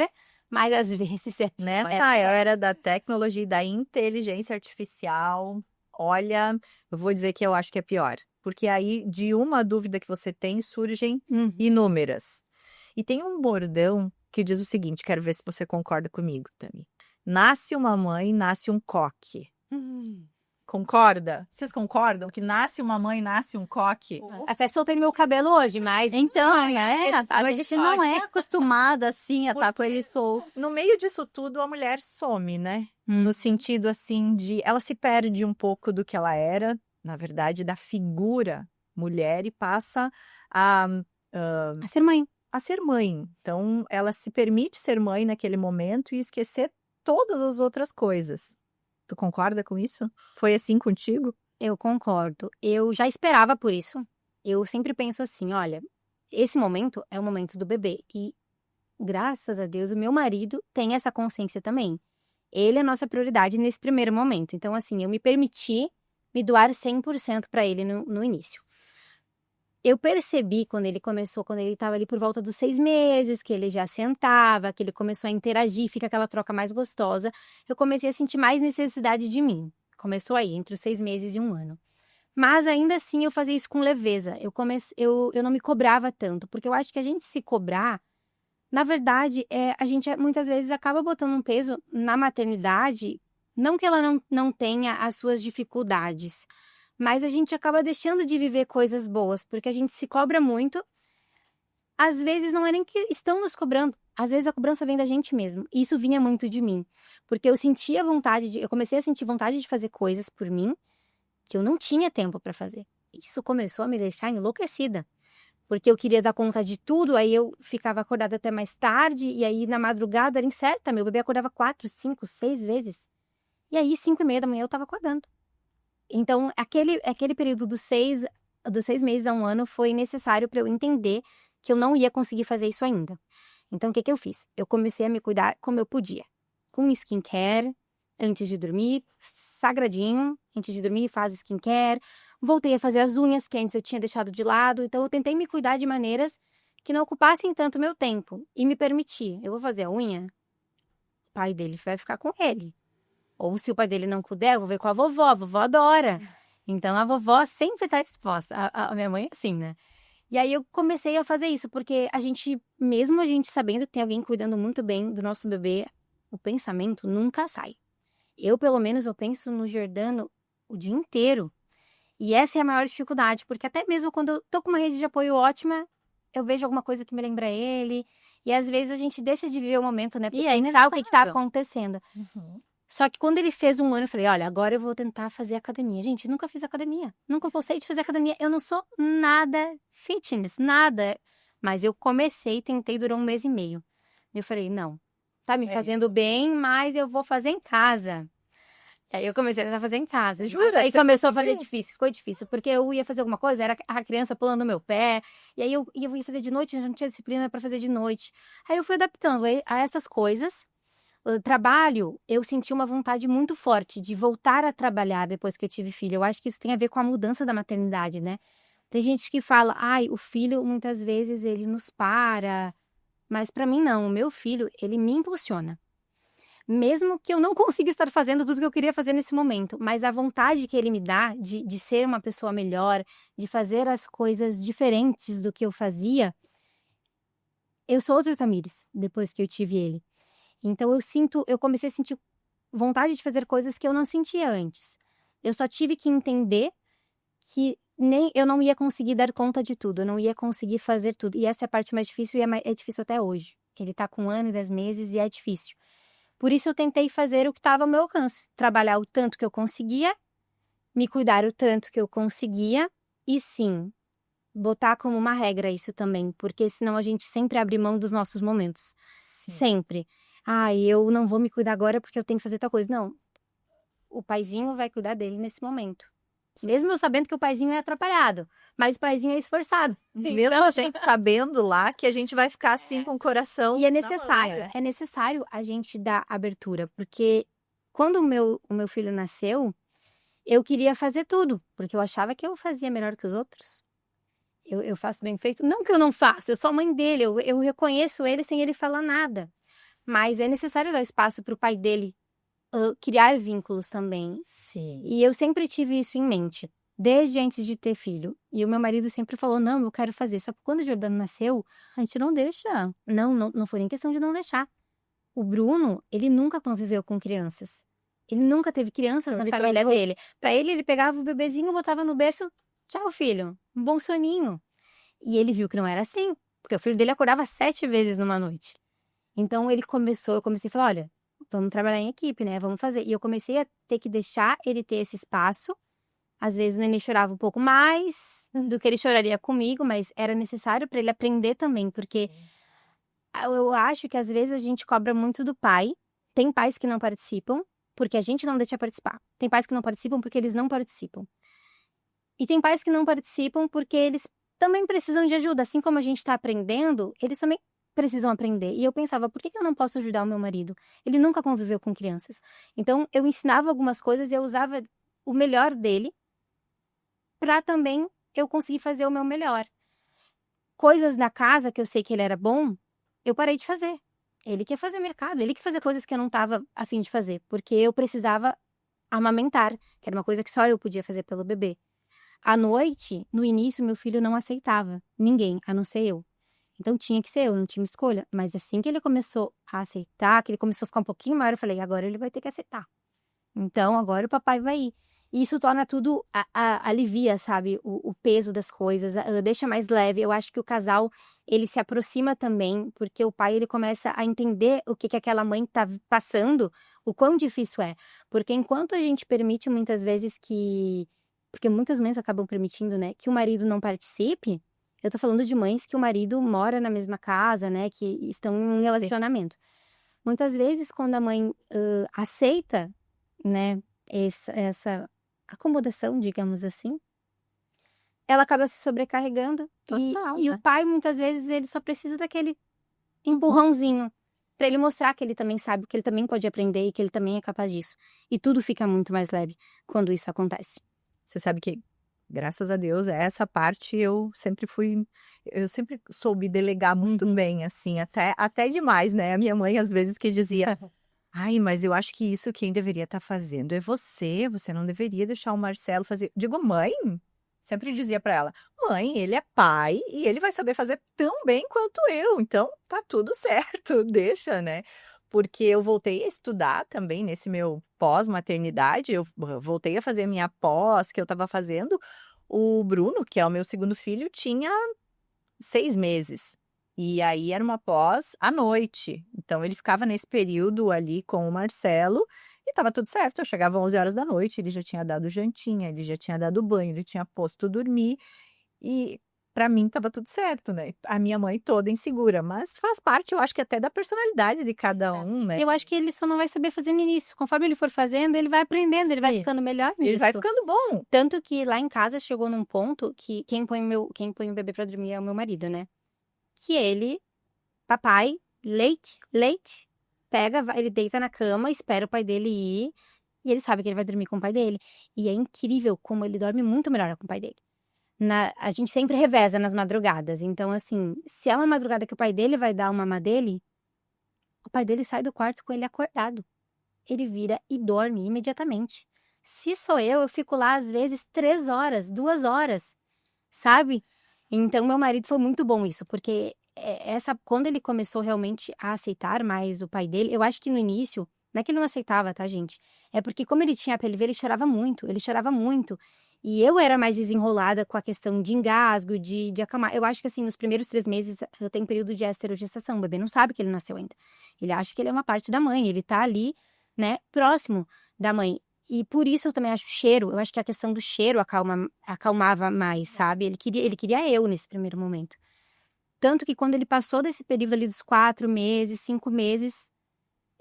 mas às vezes é Nessa era da tecnologia e da inteligência artificial, olha, eu vou dizer que eu acho que é pior. Porque aí, de uma dúvida que você tem, surgem inúmeras. E tem um bordão que diz o seguinte, quero ver se você concorda comigo, Tami. Nasce uma mãe, nasce um coque. Concorda? Vocês concordam que nasce uma mãe, nasce um coque? Até soltei no meu cabelo hoje, mas... Então, a gente não é acostumada, assim, a estar com ele solto. No meio disso tudo, a mulher some, né? No sentido, assim, de... Ela se perde um pouco do que ela era, na verdade, da figura mulher e passa a ser mãe. a ser mãe. Então, ela se permite ser mãe naquele momento e esquecer todas as outras coisas. Tu concorda com isso? Foi assim contigo? Eu concordo. Eu já esperava por isso. Eu sempre penso assim, olha, esse momento é o momento do bebê. E, graças a Deus, o meu marido tem essa consciência também. Ele é a nossa prioridade nesse primeiro momento. Então, assim, eu me permiti me doar 100% para ele no início. Eu percebi quando ele estava ali por volta dos 6 meses, que ele já sentava, que ele começou a interagir, fica aquela troca mais gostosa. Eu comecei a sentir mais necessidade de mim. Começou aí, entre os 6 meses e 1 ano. Mas ainda assim eu fazia isso com leveza. Eu não me cobrava tanto, porque eu acho que a gente se cobrar, na verdade, a gente muitas vezes acaba botando um peso na maternidade, não que ela não tenha as suas dificuldades, mas a gente acaba deixando de viver coisas boas, porque a gente se cobra muito. Às vezes não é nem que estão nos cobrando, às vezes a cobrança vem da gente mesmo. E isso vinha muito de mim, porque eu comecei a sentir vontade de fazer coisas por mim que eu não tinha tempo para fazer. Isso começou a me deixar enlouquecida, porque eu queria dar conta de tudo, aí eu ficava acordada até mais tarde, e aí na madrugada era incerta, meu bebê acordava 4, 5, 6 vezes. E aí 5:30 da manhã eu tava acordando. Então, aquele período dos 6 meses a 1 ano foi necessário para eu entender que eu não ia conseguir fazer isso ainda. Então, o que eu fiz? Eu comecei a me cuidar como eu podia. Com skincare, antes de dormir, sagradinho, antes de dormir faz skincare. Voltei a fazer as unhas, que antes eu tinha deixado de lado. Então, eu tentei me cuidar de maneiras que não ocupassem tanto meu tempo. E me permitir. Eu vou fazer a unha, o pai dele vai ficar com ele. Ou se o pai dele não puder, eu vou ver com a vovó adora. Então, a vovó sempre está disposta. A minha mãe é assim, né? E aí eu comecei a fazer isso, porque mesmo a gente sabendo que tem alguém cuidando muito bem do nosso bebê, o pensamento nunca sai. Pelo menos, eu penso no Jordano o dia inteiro. E essa é a maior dificuldade, porque até mesmo quando eu tô com uma rede de apoio ótima, eu vejo alguma coisa que me lembra ele. E às vezes a gente deixa de viver o momento, né? Pra pensar o que tá acontecendo. Uhum. Só que quando ele fez 1 ano, eu falei, olha, agora eu vou tentar fazer academia. Gente, nunca fiz academia. Nunca gostei de fazer academia. Eu não sou nada fitness, nada. Mas eu comecei, tentei, durou 1 mês e meio. Eu falei, não, tá me fazendo bem, mas eu vou fazer em casa. Aí eu comecei a tentar fazer em casa. Jura? Aí Você começou a fazer conseguiu? difícil, ficou difícil. Porque eu ia fazer alguma coisa, era a criança pulando no meu pé. E aí eu ia fazer de noite, eu não tinha disciplina para fazer de noite. Aí eu fui adaptando a essas coisas. O trabalho, eu senti uma vontade muito forte de voltar a trabalhar depois que eu tive filho. Eu acho que isso tem a ver com a mudança da maternidade, né? Tem gente que fala, ai, o filho muitas vezes ele nos para. Mas para mim não, o meu filho, ele me impulsiona. Mesmo que eu não consiga estar fazendo tudo que eu queria fazer nesse momento, mas a vontade que ele me dá de ser uma pessoa melhor, de fazer as coisas diferentes do que eu fazia, eu sou outra Tamires depois que eu tive ele. Então eu comecei a sentir vontade de fazer coisas que eu não sentia antes. Eu só tive que entender que nem eu não ia conseguir dar conta de tudo, eu não ia conseguir fazer tudo. E essa é a parte mais difícil e é difícil até hoje. Ele tá com 1 ano e 10 meses e é difícil. Por isso eu tentei fazer o que estava ao meu alcance. Trabalhar o tanto que eu conseguia, me cuidar o tanto que eu conseguia e sim, botar como uma regra isso também, porque senão a gente sempre abre mão dos nossos momentos. Sim. Sempre. Eu não vou me cuidar agora porque eu tenho que fazer tal coisa. Não. O paizinho vai cuidar dele nesse momento. Mesmo eu sabendo que o paizinho é atrapalhado, mas o paizinho é esforçado. Mesmo a gente sabendo lá que a gente vai ficar assim com o coração. E é na necessário, mão, né? é necessário a gente dar abertura, porque quando o meu filho nasceu, eu queria fazer tudo, porque eu achava que eu fazia melhor que os outros. Eu faço bem feito. Não que eu não faça, eu sou a mãe dele, eu reconheço ele sem ele falar nada. Mas é necessário dar espaço para o pai dele criar vínculos também. Sim. E eu sempre tive isso em mente, desde antes de ter filho. E o meu marido sempre falou, não, eu quero fazer. Só que quando o Jordano nasceu, A gente não deixa. não foi nem questão de não deixar. O Bruno, ele nunca conviveu com crianças. Ele nunca teve crianças na família dele. Pra ele pegava o bebezinho, botava no berço, tchau, filho, um bom soninho. E ele viu que não era assim, porque o filho dele acordava 7 vezes numa noite. Então eu comecei a falar, olha, vamos trabalhar em equipe, né? Vamos fazer. E eu comecei a ter que deixar ele ter esse espaço. Às vezes o neném chorava um pouco mais do que ele choraria comigo, mas era necessário para ele aprender também, porque eu acho que às vezes a gente cobra muito do pai. Tem pais que não participam, porque a gente não deixa participar. Tem pais que não participam porque eles não participam. E tem pais que não participam porque eles também precisam de ajuda. Assim como a gente está aprendendo, eles também precisam aprender. E eu pensava, por que eu não posso ajudar o meu marido? Ele nunca conviveu com crianças. Então, eu ensinava algumas coisas e eu usava o melhor dele para também eu conseguir fazer o meu melhor. Coisas na casa que eu sei que ele era bom, eu parei de fazer. Ele quer fazer mercado, ele quer fazer coisas que eu não estava a fim de fazer, porque eu precisava amamentar, que era uma coisa que só eu podia fazer pelo bebê. À noite, no início, meu filho não aceitava ninguém, a não ser eu. Então tinha que ser eu, não tinha escolha. Mas assim que ele começou a aceitar, que ele começou a ficar um pouquinho maior, eu falei, agora ele vai ter que aceitar. Então agora o papai vai ir. E isso torna tudo, alivia, sabe, o peso das coisas, deixa mais leve. Eu acho que o casal, ele se aproxima também, porque o pai, ele começa a entender o que aquela mãe tá passando, o quão difícil é. Porque enquanto a gente permite muitas vezes porque muitas mães acabam permitindo, né, que o marido não participe, eu tô falando de mães que o marido mora na mesma casa, né, que estão em um relacionamento. Muitas vezes, quando a mãe aceita, né, essa acomodação, digamos assim, ela acaba se sobrecarregando. Total, E né? o pai, muitas vezes, ele só precisa daquele empurrãozinho para ele mostrar que ele também sabe, que ele também pode aprender e que ele também é capaz disso. E tudo fica muito mais leve quando isso acontece. Você sabe que, graças a Deus, essa parte eu sempre soube delegar muito bem, assim, até demais, né? A minha mãe, às vezes, que dizia, ai, mas eu acho que isso quem deveria estar fazendo é você não deveria deixar o Marcelo fazer. Digo, mãe, sempre dizia para ela, mãe, ele é pai e ele vai saber fazer tão bem quanto eu, então tá tudo certo, deixa, né? Porque eu voltei a estudar também nesse meu pós-maternidade, eu voltei a fazer a minha pós que eu estava fazendo. O Bruno, que é o meu segundo filho, tinha 6 meses. E aí era uma pós à noite. Então ele ficava nesse período ali com o Marcelo e estava tudo certo. Eu chegava às 11 horas da noite, ele já tinha dado jantinha, ele já tinha dado banho, ele tinha posto dormir. E para mim estava tudo certo, né? A minha mãe toda insegura, mas faz parte, eu acho que até da personalidade de cada um, né? Eu acho que ele só não vai saber fazer no início. Conforme ele for fazendo, ele vai aprendendo, ele vai Sim. ficando melhor Ele nisso. vai ficando bom. Tanto que lá em casa chegou num ponto que quem põe o bebê pra dormir é o meu marido, né? Que ele, papai, leite, ele deita na cama, espera o pai dele ir, e ele sabe que ele vai dormir com o pai dele. E é incrível como ele dorme muito melhor com o pai dele. A gente sempre reveza nas madrugadas. Então, assim, se é uma madrugada que o pai dele vai dar uma mamá dele, o pai dele sai do quarto com ele acordado. Ele vira e dorme imediatamente. Se sou eu fico lá às vezes 3 horas, 2 horas, sabe? Então, meu marido foi muito bom isso, porque quando ele começou realmente a aceitar mais o pai dele, eu acho que no início, não é que ele não aceitava, tá, gente? É porque como ele tinha PLV, ele chorava muito. E eu era mais desenrolada com a questão de engasgo, de acalmar. Eu acho que, assim, nos primeiros 3 meses, eu tenho período de esterogestação. O bebê não sabe que ele nasceu ainda. Ele acha que ele é uma parte da mãe, ele tá ali, né, próximo da mãe. E por isso eu também acho o cheiro, eu acho que a questão do cheiro acalmava mais, sabe? Ele queria eu nesse primeiro momento. Tanto que quando ele passou desse período ali dos 4 meses, 5 meses,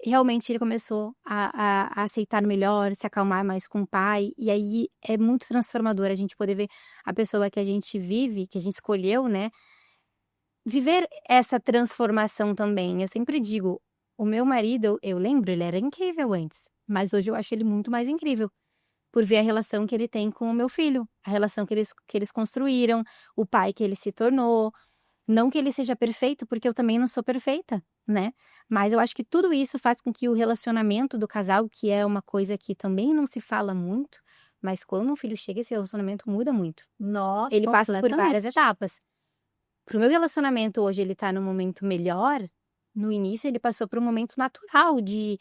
realmente ele começou a aceitar melhor, se acalmar mais com o pai. E aí é muito transformador a gente poder ver a pessoa que a gente vive, que a gente escolheu, né? Viver essa transformação também. Eu sempre digo, o meu marido, eu lembro, ele era incrível antes. Mas hoje eu acho ele muito mais incrível. Por ver a relação que ele tem com o meu filho. A relação que eles construíram. O pai que ele se tornou. Não que ele seja perfeito, porque eu também não sou perfeita, né? Mas eu acho que tudo isso faz com que o relacionamento do casal, que é uma coisa que também não se fala muito, mas quando um filho chega, esse relacionamento muda muito. Nossa, Ele passa por várias completamente. etapas. Pro meu relacionamento hoje, ele tá num momento melhor. No início, ele passou por um momento natural de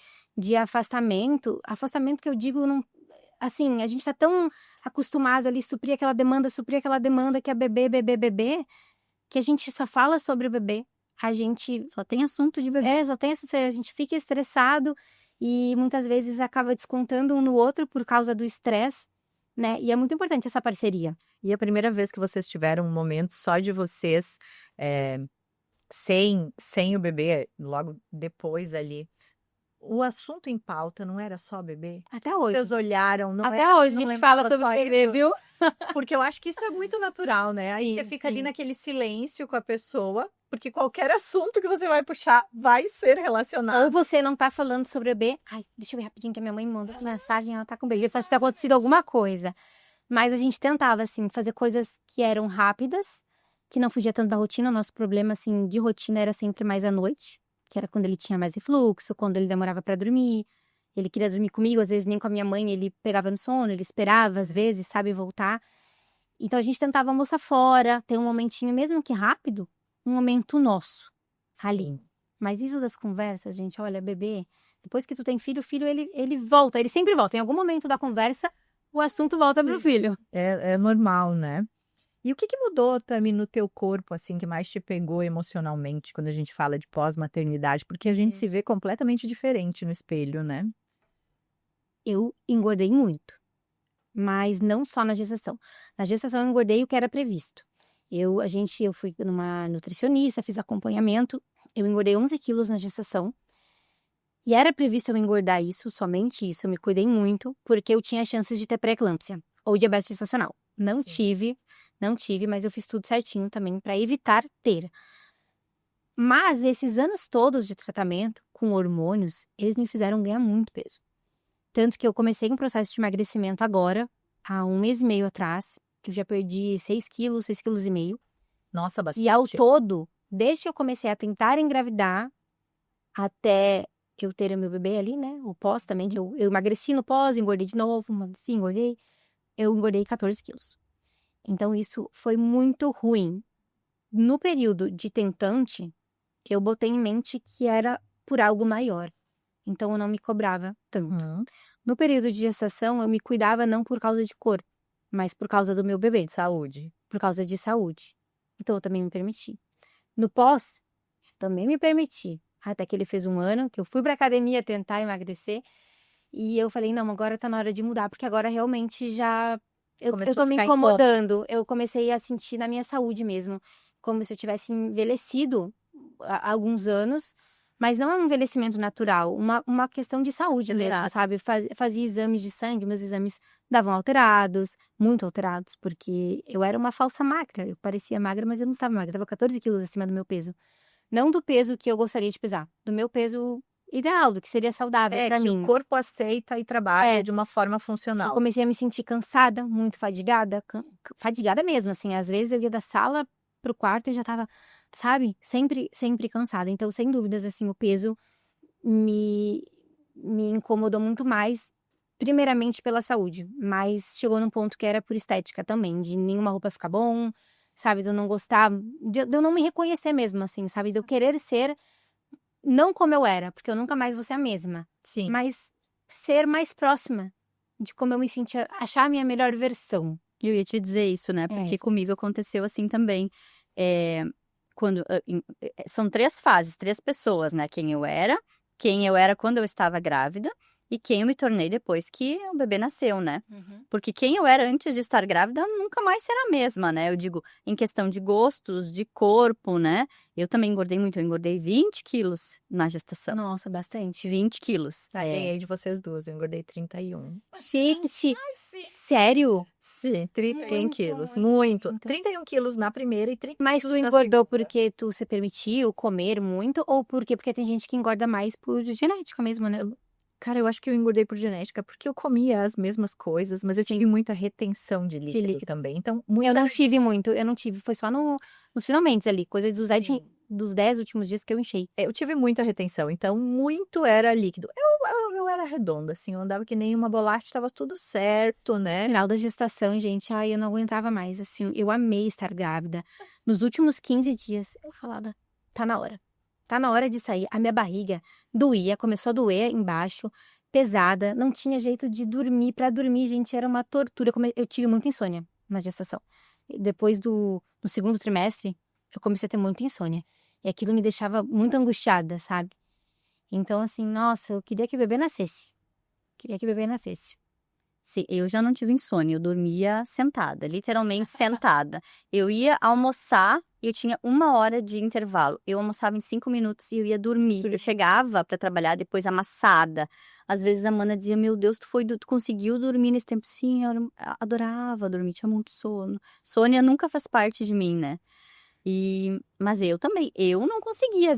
afastamento. Afastamento que eu digo, não, assim, a gente tá tão acostumado ali, suprir aquela demanda que é bebê, que a gente só fala sobre o bebê. A gente Só tem assunto de bebê. só tem a gente fica estressado e muitas vezes acaba descontando um no outro por causa do estresse, né? E é muito importante essa parceria. E a primeira vez que vocês tiveram um momento só de vocês, sem o bebê, logo depois ali, o assunto em pauta não era só bebê? Até hoje. Vocês olharam, não Até é? hoje a Não gente lembro fala só sobre bebê, isso. viu? Porque eu acho que isso é muito natural, né? Aí você fica ali Sim. naquele silêncio com a pessoa, porque qualquer assunto que você vai puxar vai ser Ou relacionado. você não tá falando sobre bebê. Ai, deixa eu ver rapidinho que a minha mãe me mandou uma mensagem, ela tá com bebê. Só se tá acontecido alguma coisa. Mas a gente tentava, assim, fazer coisas que eram rápidas, que não fugia tanto da rotina. O nosso problema, assim, de rotina era sempre mais à noite, que era quando ele tinha mais refluxo, quando ele demorava pra dormir. Ele queria dormir comigo, às vezes nem com a minha mãe, ele pegava no sono, ele esperava, às vezes, sabe, voltar. Então a gente tentava almoçar fora, ter um momentinho, mesmo que rápido, um momento nosso, ali. Sim. Mas isso das conversas, gente, olha, bebê, depois que tu tem filho, o filho, ele volta, ele sempre volta. Em algum momento da conversa, o assunto volta pro filho. É normal, né? E o que mudou, Tami, no teu corpo, assim, que mais te pegou emocionalmente quando a gente fala de pós-maternidade? Porque a gente se vê completamente diferente no espelho, né? Eu engordei muito, mas não só na gestação. Na gestação eu engordei o que era previsto. Eu fui numa nutricionista, fiz acompanhamento, eu engordei 11 quilos na gestação. E era previsto eu engordar isso, somente isso, eu me cuidei muito, porque eu tinha chances de ter pré-eclâmpsia ou diabetes gestacional. Não tive, mas eu fiz tudo certinho também para evitar ter. Mas esses anos todos de tratamento com hormônios, eles me fizeram ganhar muito peso. Tanto que eu comecei um processo de emagrecimento agora, há 1 mês e meio atrás, que eu já perdi 6 quilos, 6,5 quilos. Nossa, bastante. E ao todo, desde que eu comecei a tentar engravidar, até eu ter o meu bebê ali, né, o pós também, eu emagreci no pós, engordei de novo, emagreci, engordei, eu engordei 14 quilos. Então isso foi muito ruim. No período de tentante, eu botei em mente que era por algo maior. Então eu não me cobrava tanto. Uhum. No período de gestação, eu me cuidava não por causa de cor, mas por causa do meu bebê, Saúde. por causa de saúde. Então eu também me permiti. No pós, também me permiti. Até que ele fez 1 ano, que eu fui pra academia tentar emagrecer. E eu falei, não, agora tá na hora de mudar, porque agora realmente já. Eu Começou tô a me ficar incômodo. incomodando. Eu comecei a sentir na minha saúde mesmo, como se eu tivesse envelhecido há alguns anos. Mas não é um envelhecimento natural, uma questão de saúde mesmo, Acelerado. sabe? Fazia exames de sangue, meus exames davam alterados, muito alterados, porque eu era uma falsa magra. Eu parecia magra, mas eu não estava magra, eu estava 14 quilos acima do meu peso. Não do peso que eu gostaria de pesar, do meu peso ideal, do que seria saudável É pra que mim. o corpo aceita e trabalha É. de uma forma Eu funcional. comecei a me sentir cansada, muito fadigada, fadigada mesmo, assim, às vezes eu ia da sala pro quarto e já estava, sabe, sempre cansada. Então, sem dúvidas, assim, o peso me incomodou muito mais, primeiramente pela saúde, mas chegou num ponto que era por estética também, de nenhuma roupa ficar bom, sabe, de eu não gostar, de eu não me reconhecer mesmo, assim, sabe, de eu querer ser não como eu era, porque eu nunca mais vou ser a mesma, Sim. mas ser mais próxima de como eu me sentia, achar a minha melhor versão. Eu ia te dizer isso, né? Porque isso. comigo aconteceu assim também. Quando são 3 fases, 3 pessoas, né? Quem eu era quando eu estava grávida e quem eu me tornei depois que o bebê nasceu, né? Porque quem eu era antes de estar grávida nunca mais será a mesma, né? Eu digo, em questão de gostos, de corpo, né? Eu também engordei muito, eu engordei 20 quilos na gestação. Nossa, bastante. 20 quilos. Tá, ganhei de vocês duas, eu engordei 31. Gente, Sim. sério? Sim, 31 Muito, quilos, muito, muito. muito. 31 quilos na primeira e 30 Mas tu na engordou segunda. porque tu se permitiu comer muito ou porque tem gente que engorda mais por genética mesmo, né? Cara, eu acho que eu engordei por genética, porque eu comia as mesmas coisas, mas eu tive muita retenção de líquido líquido. também. Então, Eu não tive, foi só nos finalmente ali, coisa dos 10 últimos dias que eu enchei. eu tive muita retenção, então muito era líquido. Eu era redonda, assim, eu andava que nem uma bolacha, tava tudo certo, né? Final da gestação, gente, ai, eu não aguentava mais, assim, eu amei estar grávida. Nos últimos 15 dias, eu falava, tá na hora de sair. A minha barriga doía, começou a doer embaixo, pesada, não tinha jeito de dormir. Pra dormir, gente, era uma tortura. Eu tive muita insônia na gestação. Depois no segundo trimestre, eu comecei a ter muita insônia. E aquilo me deixava muito angustiada, sabe? Então, assim, nossa, eu queria que o bebê nascesse. Se eu já não tive insônia, eu dormia sentada, literalmente sentada. Eu ia almoçar e eu tinha 1 hora de intervalo. Eu almoçava em 5 minutos e eu ia dormir. Eu chegava para trabalhar depois amassada. Às vezes a Mana dizia, meu Deus, tu conseguiu dormir nesse tempo? Sim, eu adorava dormir, tinha muito sono. Sônia nunca faz parte de mim, né? Mas eu também, eu não conseguia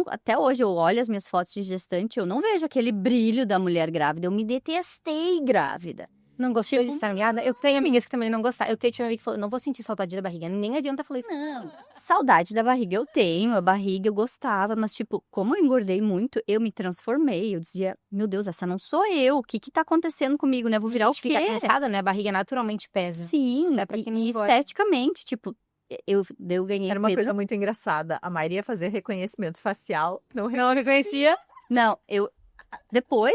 até hoje eu olho as minhas fotos de gestante, eu não vejo aquele brilho da mulher grávida, eu me detestei grávida. Não gostou de estar grávida? Eu tenho amigas que também não gostaram. Eu tenho uma amiga que falou, não vou sentir saudade da barriga. Nem adianta falar isso. Não, saudade da barriga eu tenho, a barriga eu gostava, mas tipo, como eu engordei muito, eu me transformei, eu dizia, meu Deus, essa não sou eu, o que tá acontecendo comigo, né, vou virar o quê? Fica cansada, né? A barriga naturalmente pesa. Sim, Dá pra quem não e engorda. esteticamente, tipo, eu ganhei Era uma peso. coisa muito engraçada. A Maria ia fazer reconhecimento facial, não Não reconhecia. Não,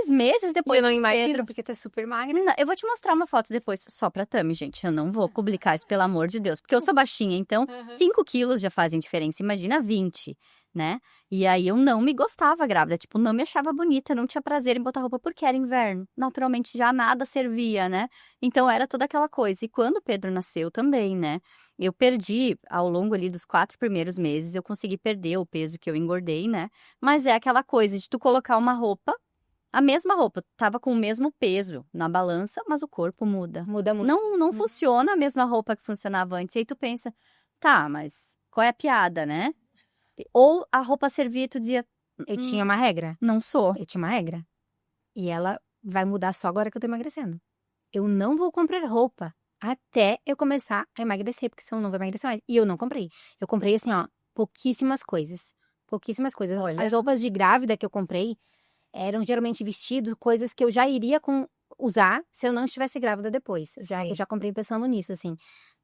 meses depois. Eu não do imagino, Pedro- porque tá super magra. Não, eu vou te mostrar uma foto depois, só pra Tami, gente. Eu não vou publicar isso, pelo amor de Deus. Porque eu sou baixinha, então 5 quilos já fazem diferença. Imagina 20, né? E aí eu não me gostava grávida. Tipo, não me achava bonita, não tinha prazer em botar roupa porque era inverno. Naturalmente já nada servia, né? Então era toda aquela coisa. E quando o Pedro nasceu também, né? Eu perdi, ao longo ali dos 4 primeiros meses, eu consegui perder o peso que eu engordei, né? Mas é aquela coisa de tu colocar uma roupa, a mesma roupa, tava com o mesmo peso na balança, mas o corpo muda. Muda muito. Não funciona a mesma roupa que funcionava antes. E aí tu pensa, tá, mas qual é a piada, né? Ou a roupa servia e tu dizia, Eu tinha uma regra. não sou. Eu tinha uma regra. E ela vai mudar só agora que eu tô emagrecendo. Eu não vou comprar roupa até eu começar a emagrecer, porque senão eu não vou emagrecer mais. E eu não comprei. Eu comprei, assim, ó, pouquíssimas coisas. Pouquíssimas coisas. Olha. As roupas de grávida que eu comprei eram geralmente vestidos, coisas que eu já iria usar se eu não estivesse grávida depois. Eu já comprei pensando nisso, assim.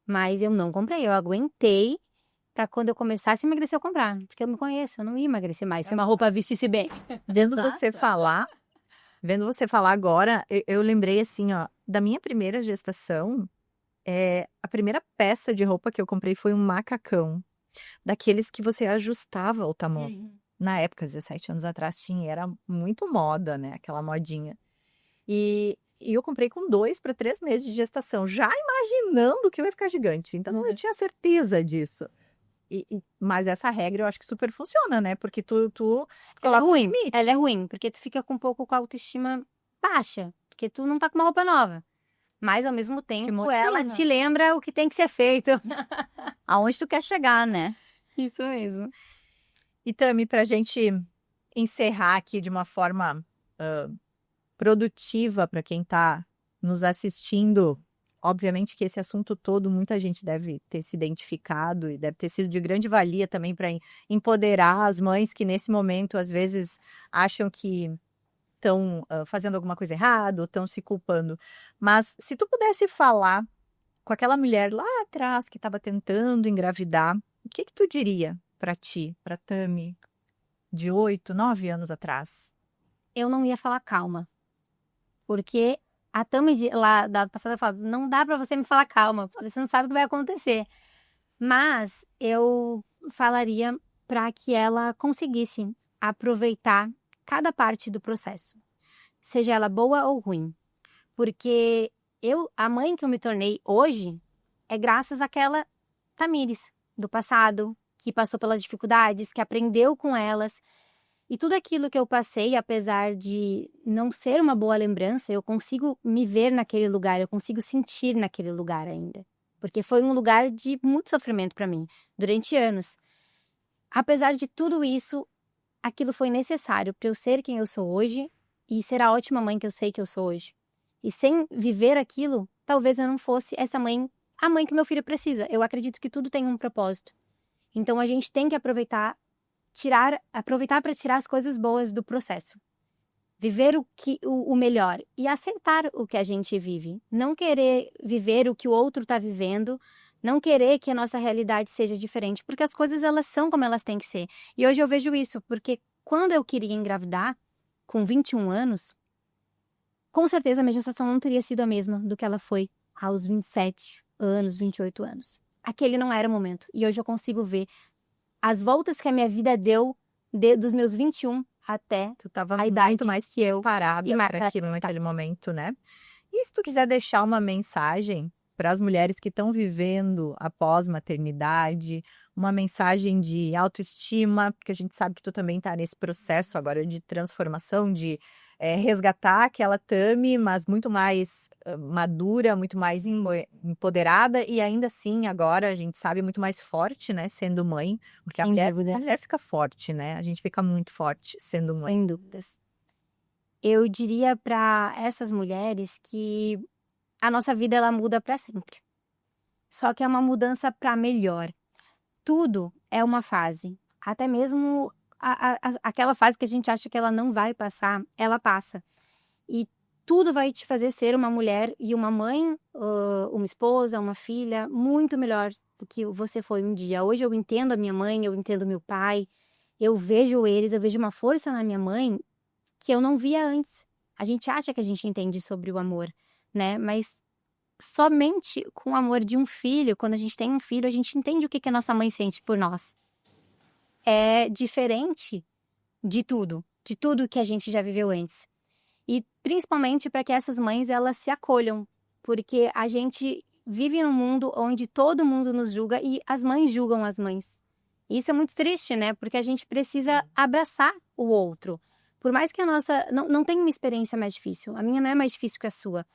Mas eu não comprei. Eu aguentei pra quando eu começasse a emagrecer eu comprar. Porque eu me conheço, eu não ia emagrecer mais se uma roupa vestisse bem. Vendo Exato. vendo você falar agora, eu lembrei assim, ó, da minha primeira gestação, a primeira peça de roupa que eu comprei foi um macacão, daqueles que você ajustava o tamanho. Na época, 17 anos atrás, era muito moda, né? Aquela modinha. E eu comprei com 2 para 3 meses de gestação, já imaginando que eu ia ficar gigante. Então, eu tinha certeza disso. Mas essa regra eu acho que super funciona, né? Porque tu Ela é coloca um ruim. limite. Ela é ruim, porque tu fica com um pouco com a autoestima baixa. Porque tu não tá com uma roupa nova. Mas, ao mesmo tempo, motiva. ela te lembra o que tem que ser feito. Aonde tu quer chegar, né? Isso mesmo. E Tami, pra gente encerrar aqui de uma forma produtiva para quem tá nos assistindo, obviamente que esse assunto todo muita gente deve ter se identificado e deve ter sido de grande valia também para empoderar as mães que nesse momento às vezes acham que estão fazendo alguma coisa errada ou estão se culpando. Mas se tu pudesse falar com aquela mulher lá atrás que estava tentando engravidar, o que tu diria para ti, para Tami, de 8, 9 anos atrás? Eu não ia falar calma. Porque a Tami lá da passada falava, não dá pra você me falar calma, você não sabe o que vai acontecer. Mas eu falaria pra que ela conseguisse aproveitar cada parte do processo. Seja ela boa ou ruim. Porque a mãe que eu me tornei hoje é graças àquela Tamires do passado, que passou pelas dificuldades, que aprendeu com elas. E tudo aquilo que eu passei, apesar de não ser uma boa lembrança, eu consigo me ver naquele lugar, eu consigo sentir naquele lugar ainda. Porque foi um lugar de muito sofrimento para mim, durante anos. Apesar de tudo isso, aquilo foi necessário para eu ser quem eu sou hoje e ser a ótima mãe que eu sei que eu sou hoje. E sem viver aquilo, talvez eu não fosse essa mãe, a mãe que meu filho precisa. Eu acredito que tudo tem um propósito. Então a gente tem que aproveitar para tirar as coisas boas do processo. Viver o melhor e aceitar o que a gente vive. Não querer viver o que o outro está vivendo, não querer que a nossa realidade seja diferente, porque as coisas elas são como elas têm que ser. E hoje eu vejo isso, porque quando eu queria engravidar, com 21 anos, com certeza a minha gestação não teria sido a mesma do que ela foi aos 27 anos, 28 anos. Aquele não era o momento. E hoje eu consigo ver as voltas que a minha vida deu dos meus 21 até Tu tava a idade muito mais que eu parada e para aquilo naquele momento, né? E E se tu quiser deixar uma mensagem para as mulheres que estão vivendo a pós-maternidade, uma mensagem de autoestima, porque a gente sabe que tu também está nesse processo agora de transformação, de resgatar aquela Tami, mas muito mais madura, muito mais empoderada e ainda assim agora a gente sabe muito mais forte, né, sendo mãe, porque a Sem mulher dúvidas. fica forte, né? A gente fica muito forte sendo mãe. Sem dúvidas. Eu diria para essas mulheres que a nossa vida ela muda para sempre. Só que é uma mudança para melhor. Tudo é uma fase. Até mesmo aquela fase que a gente acha que ela não vai passar, ela passa. E tudo vai te fazer ser uma mulher e uma mãe, uma esposa, uma filha muito melhor do que você foi um dia. Hoje eu entendo a minha mãe, eu entendo meu pai, eu vejo eles, eu vejo uma força na minha mãe que eu não via antes. A gente acha que a gente entende sobre o amor, né? Mas somente com o amor de um filho, quando a gente tem um filho, a gente entende o que a nossa mãe sente por nós. É diferente de tudo que a gente já viveu antes. E principalmente para que essas mães elas se acolham, porque a gente vive num mundo onde todo mundo nos julga e as mães julgam as mães. E isso é muito triste, né? Porque a gente precisa abraçar o outro. Por mais que a nossa não tenha uma experiência mais difícil, a minha não é mais difícil que a sua.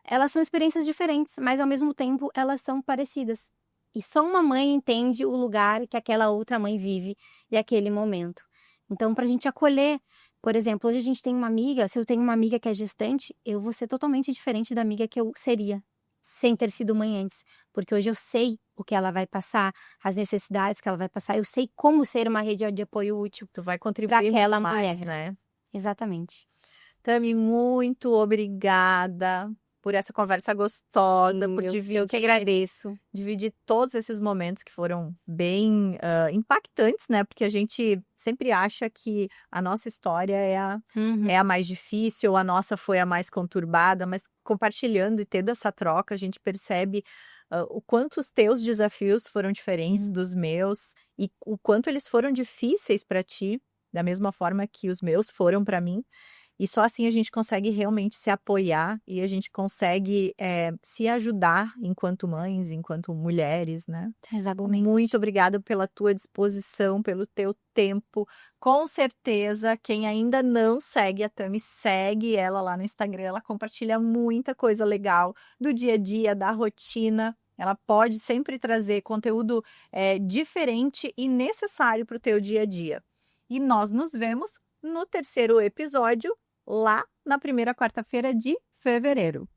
Elas são experiências diferentes, mas ao mesmo tempo elas são parecidas. E só uma mãe entende o lugar que aquela outra mãe vive e aquele momento. Então, para a gente acolher, por exemplo, hoje a gente tem uma amiga, se eu tenho uma amiga que é gestante, eu vou ser totalmente diferente da amiga que eu seria, sem ter sido mãe antes. Porque hoje eu sei o que ela vai passar, as necessidades que ela vai passar, eu sei como ser uma rede de apoio útil Tu vai contribuir para aquela mais, mulher. né? Exatamente. Tami, muito obrigada por essa conversa gostosa, por Eu que agradeço. dividir todos esses momentos que foram bem impactantes, né? Porque a gente sempre acha que a nossa história é a mais difícil, a nossa foi a mais conturbada, mas compartilhando e tendo essa troca, a gente percebe o quanto os teus desafios foram diferentes dos meus e o quanto eles foram difíceis para ti, da mesma forma que os meus foram para mim. E só assim a gente consegue realmente se apoiar e a gente consegue se ajudar enquanto mães, enquanto mulheres, né? Exatamente. Muito obrigada pela tua disposição, pelo teu tempo. Com certeza, quem ainda não segue a Tami, segue ela lá no Instagram. Ela compartilha muita coisa legal do dia a dia, da rotina. Ela pode sempre trazer conteúdo diferente e necessário para o teu dia a dia. E nós nos vemos no terceiro episódio, lá na primeira quarta-feira de fevereiro.